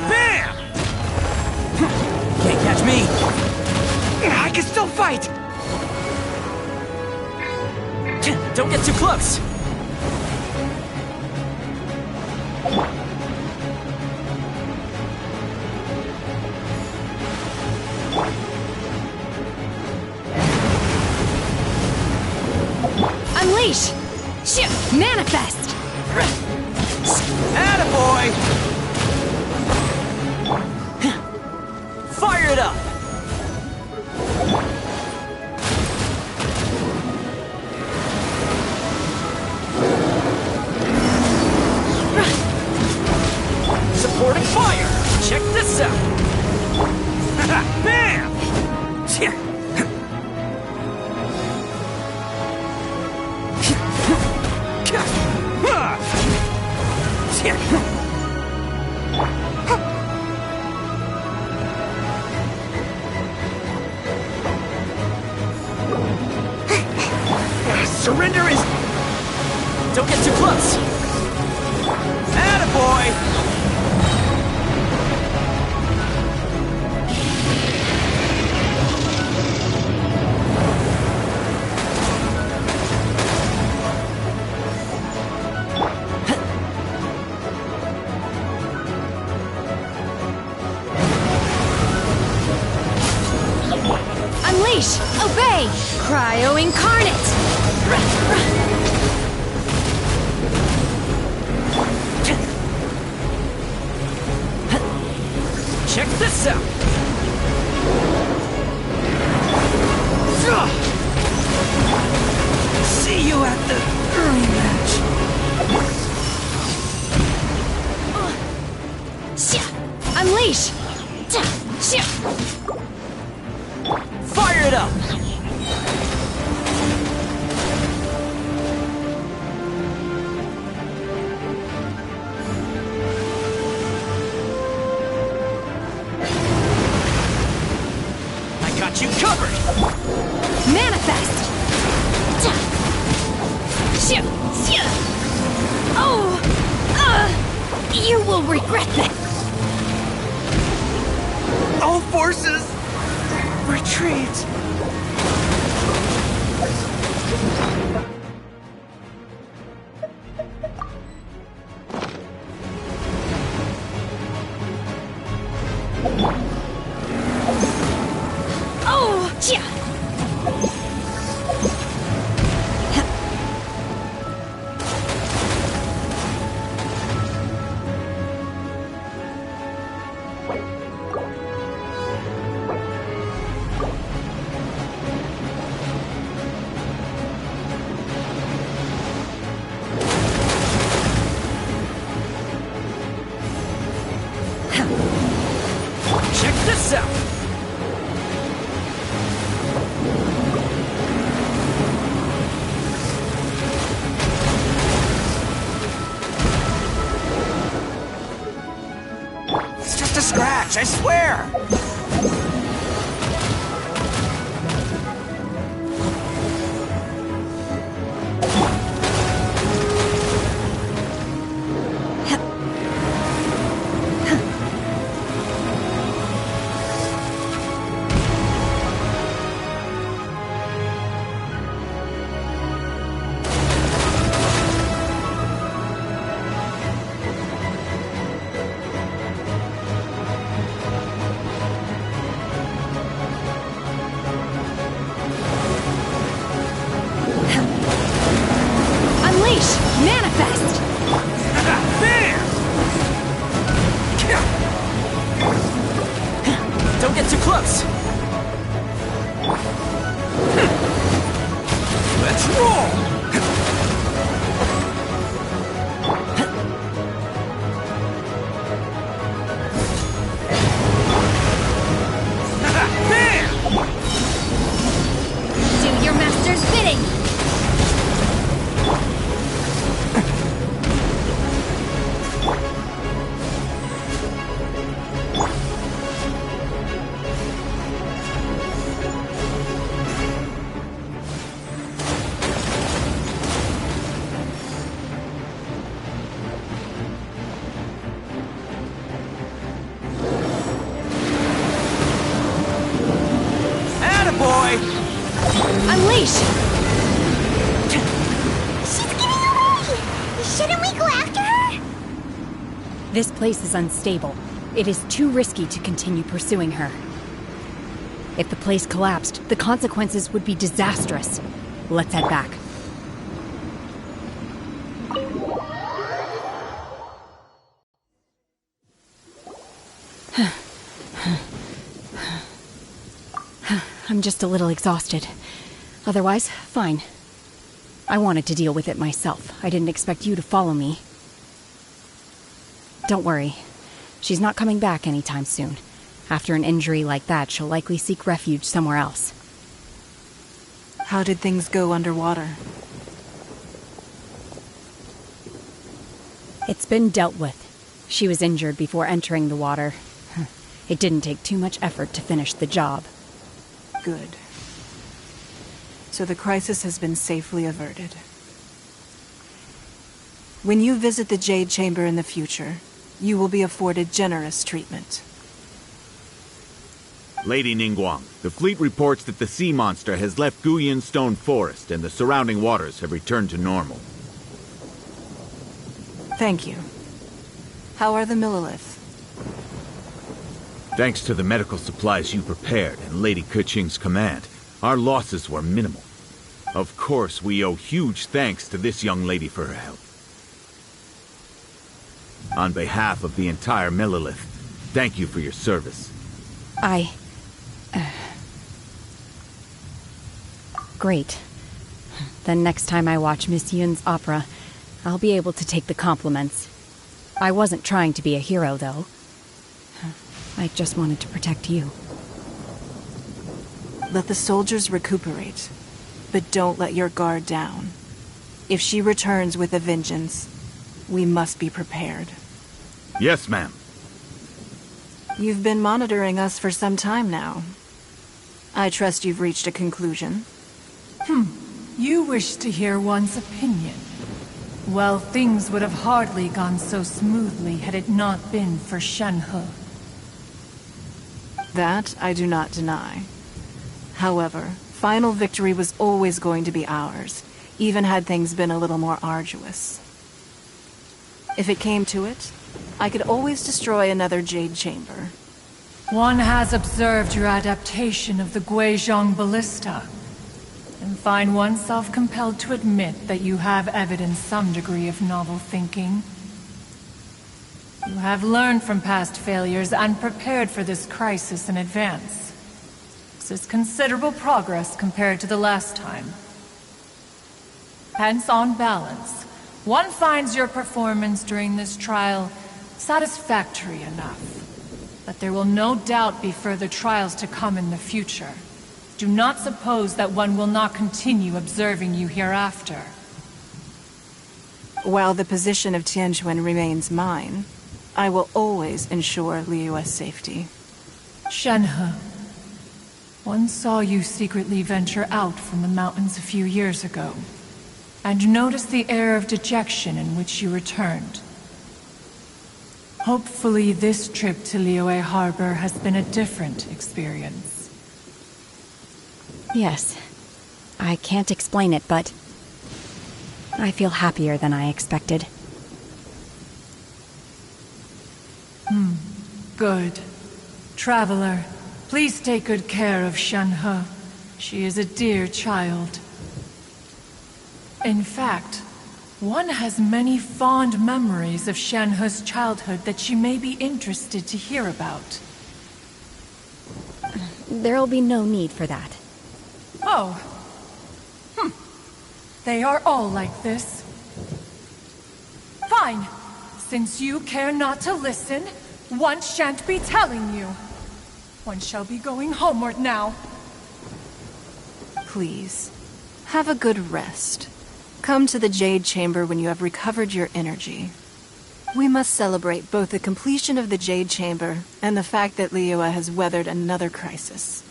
Bam! Can't catch me. I can still fight! Don't get too close! Unleash! Shit! Manifest! Attaboy! Fire it up! Supporting fire! Check this out! Bam! Surrender is... Don't get too close! Attaboy! Unleash! Obey! Cryo Incarnate! Check this out! See you at the rematch! Unleash! Fire it up! I got you covered! Manifest! Oh! You will regret this! All forces, retreat! Oh! Check this out! It's just a scratch, I swear! Don't get too close! Let's roll! Do your master's bidding! Unleash! She's getting away! Shouldn't we go after her? This place is unstable. It is too risky to continue pursuing her. If the place collapsed, the consequences would be disastrous. Let's head back. I'm just a little exhausted. Otherwise, fine. I wanted to deal with it myself. I didn't expect you to follow me. Don't worry. She's not coming back anytime soon. After an injury like that, she'll likely seek refuge somewhere else. How did things go underwater? It's been dealt with. She was injured before entering the water. It didn't take too much effort to finish the job. Good. So the crisis has been safely averted. When you visit the Jade Chamber in the future, you will be afforded generous treatment. Lady Ningguang, the fleet reports that the sea monster has left Guyan Stone Forest and the surrounding waters have returned to normal. Thank you. How are the Millilith? Thanks to the medical supplies you prepared and Lady Keqing's command, our losses were minimal. Of course, we owe huge thanks to this young lady for her help. On behalf of the entire Millilith, thank you for your service. Great. Then next time I watch Miss Yun's opera, I'll be able to take the compliments. I wasn't trying to be a hero, though. I just wanted to protect you. Let the soldiers recuperate, but don't let your guard down. If she returns with a vengeance, we must be prepared. Yes, ma'am. You've been monitoring us for some time now. I trust you've reached a conclusion. You wish to hear one's opinion. Well, things would have hardly gone so smoothly had it not been for Shenhe. That I do not deny. However, final victory was always going to be ours, even had things been a little more arduous. If it came to it, I could always destroy another Jade Chamber. One has observed your adaptation of the Guizhong Ballista, and find oneself compelled to admit that you have evidenced some degree of novel thinking. You have learned from past failures and prepared for this crisis in advance. This is considerable progress compared to the last time. Hence, on balance, one finds your performance during this trial satisfactory enough. But there will no doubt be further trials to come in the future. Do not suppose that one will not continue observing you hereafter. While the position of Tianquan remains mine, I will always ensure Liyue's safety. Shenhe, one saw you secretly venture out from the mountains a few years ago, and noticed the air of dejection in which you returned. Hopefully this trip to Liyue Harbor has been a different experience. Yes. I can't explain it, but I feel happier than I expected. Good. Traveler, please take good care of Shenhe. She is a dear child. In fact, one has many fond memories of Shenhe's childhood that she may be interested to hear about. There'll be no need for that. Oh. They are all like this. Fine. Since you care not to listen, one shan't be telling you. One shall be going homeward now. Please, have a good rest. Come to the Jade Chamber when you have recovered your energy. We must celebrate both the completion of the Jade Chamber and the fact that Liyue has weathered another crisis.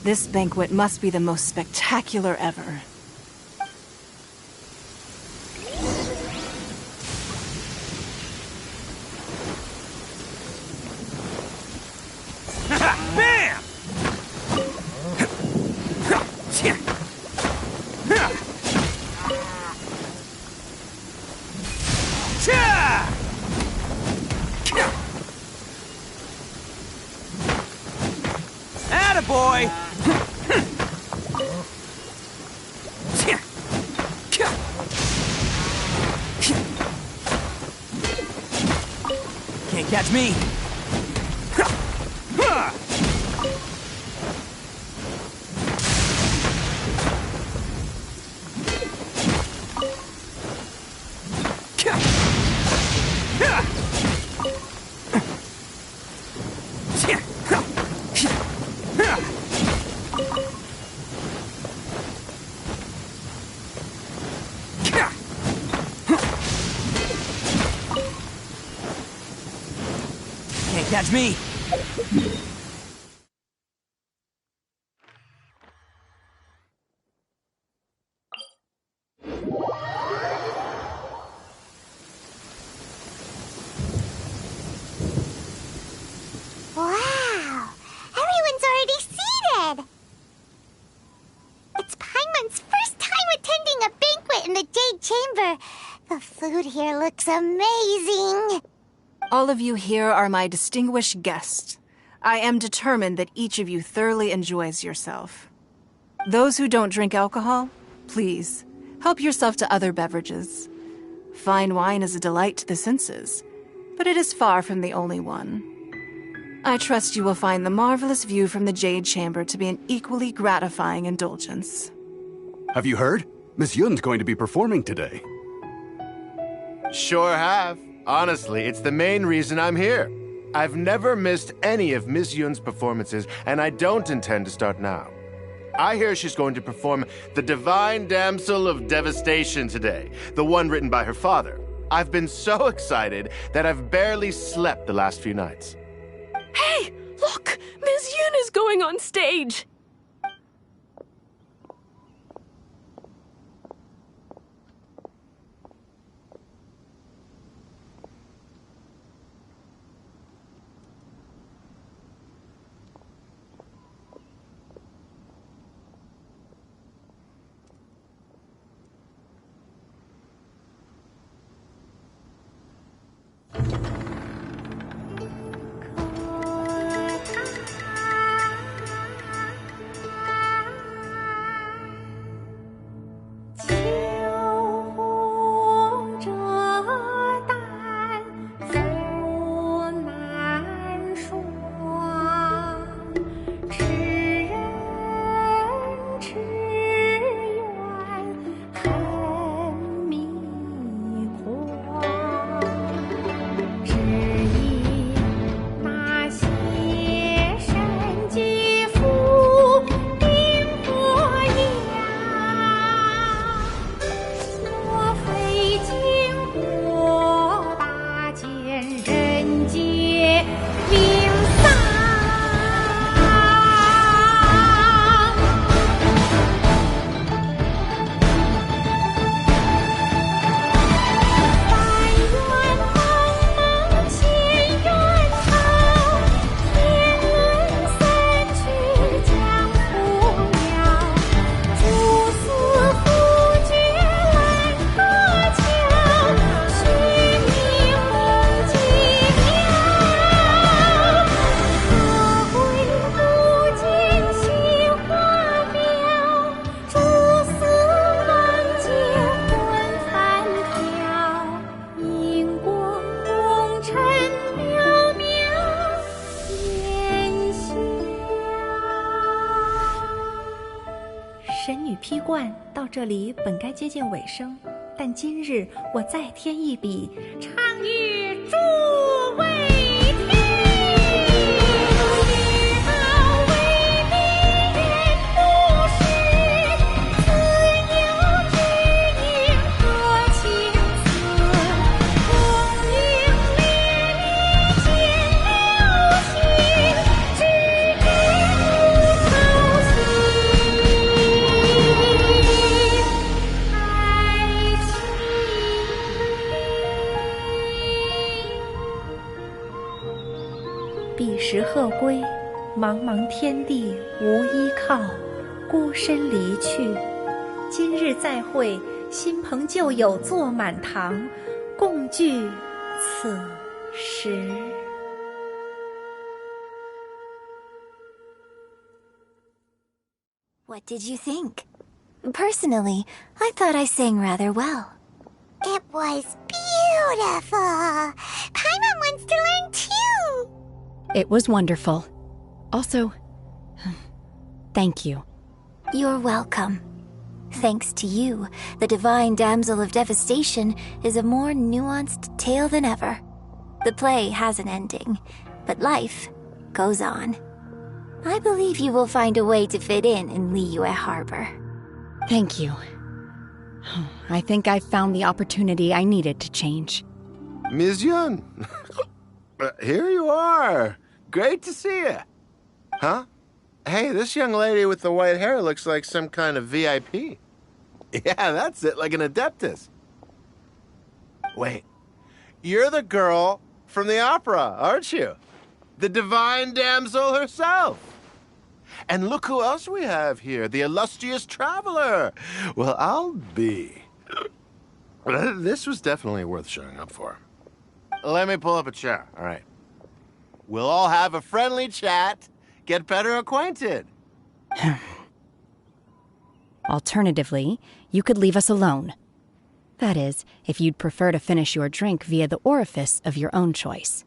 This banquet must be the most spectacular ever. Bam! Attaboy! Can't catch me! Can't catch me! Wow! Everyone's already seated! It's Paimon's first time attending a banquet in the Jade Chamber. The food here looks amazing. All of you here are my distinguished guests. I am determined that each of you thoroughly enjoys yourself. Those who don't drink alcohol, please, help yourself to other beverages. Fine wine is a delight to the senses, but it is far from the only one. I trust you will find the marvelous view from the Jade Chamber to be an equally gratifying indulgence. Have you heard? Miss Yun's going to be performing today. Sure have. Honestly, it's the main reason I'm here. I've never missed any of Miss Yun's performances, and I don't intend to start now. I hear she's going to perform The Divine Damsel of Devastation today, the one written by her father. I've been so excited that I've barely slept the last few nights. Hey, look! Miss Yun is going on stage! 与披冠到这里本该接近尾声，但今日我再添一笔，倡议诸位听，好为民言不实，自有知音和情思，红缨烈烈见流星，直至无头绪。彼时鹤归，茫茫天地无依靠，孤身离去。今日再会，新朋旧友坐满堂，共聚此时。What did you think? Personally, I thought I sang rather well. It was beautiful. Paimon wants to learn too. It was wonderful. Also, thank you. You're welcome. Thanks to you, the Divine Damsel of Devastation is a more nuanced tale than ever. The play has an ending, but life goes on. I believe you will find a way to fit in Liyue Harbor. Thank you. I think I've found the opportunity I needed to change. Ms. Yun, here you are. Great to see you. Huh? Hey, this young lady with the white hair looks like some kind of VIP. Yeah, that's it, like an Adeptus. Wait, you're the girl from the opera, aren't you? The Divine Damsel herself. And look who else we have here, the illustrious traveler. Well, I'll be. This was definitely worth showing up for. Let me pull up a chair, all right. We'll all have a friendly chat, get better acquainted. Alternatively, you could leave us alone. That is, if you'd prefer to finish your drink via the orifice of your own choice.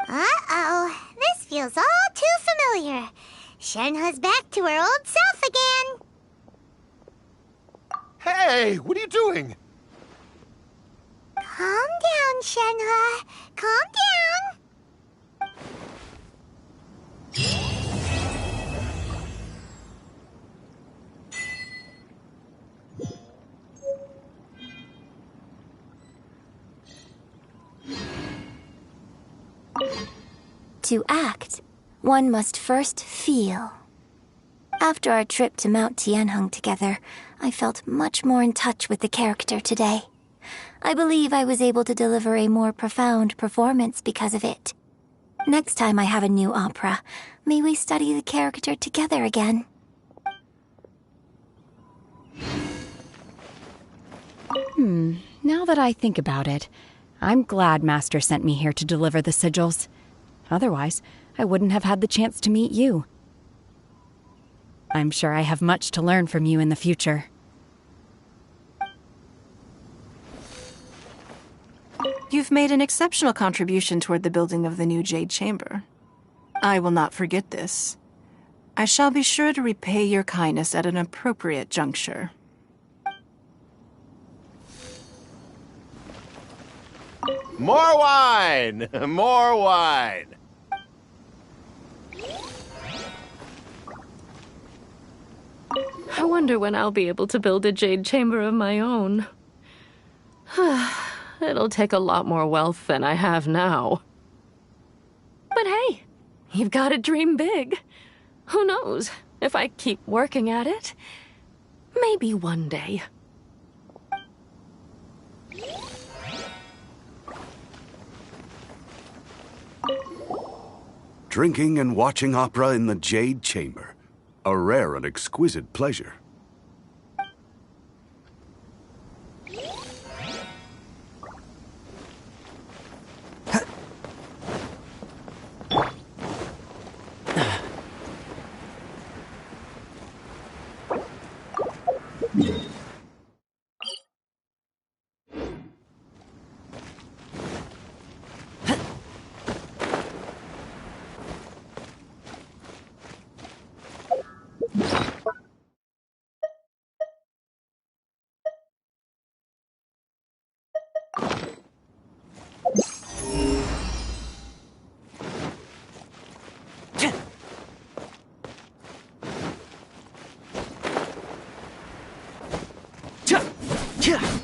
Uh-oh, this feels all too familiar. Shenhe's back to her old self again. Hey, what are you doing? Calm down, Shenhe. Calm down. To act, one must first feel. After our trip to Mount Tianheng together, I felt much more in touch with the character today. I believe I was able to deliver a more profound performance because of it. Next time I have a new opera, may we study the character together again. Now that I think about it, I'm glad Master sent me here to deliver the sigils. Otherwise, I wouldn't have had the chance to meet you. I'm sure I have much to learn from you in the future. You've made an exceptional contribution toward the building of the new Jade Chamber. I will not forget this. I shall be sure to repay your kindness at an appropriate juncture. More wine! More wine! I wonder when I'll be able to build a jade chamber of my own. It'll take a lot more wealth than I have now. But hey, you've got to dream big. Who knows? If I keep working at it, maybe one day. Drinking and watching opera in the Jade Chamber. A rare and exquisite pleasure. Yeah.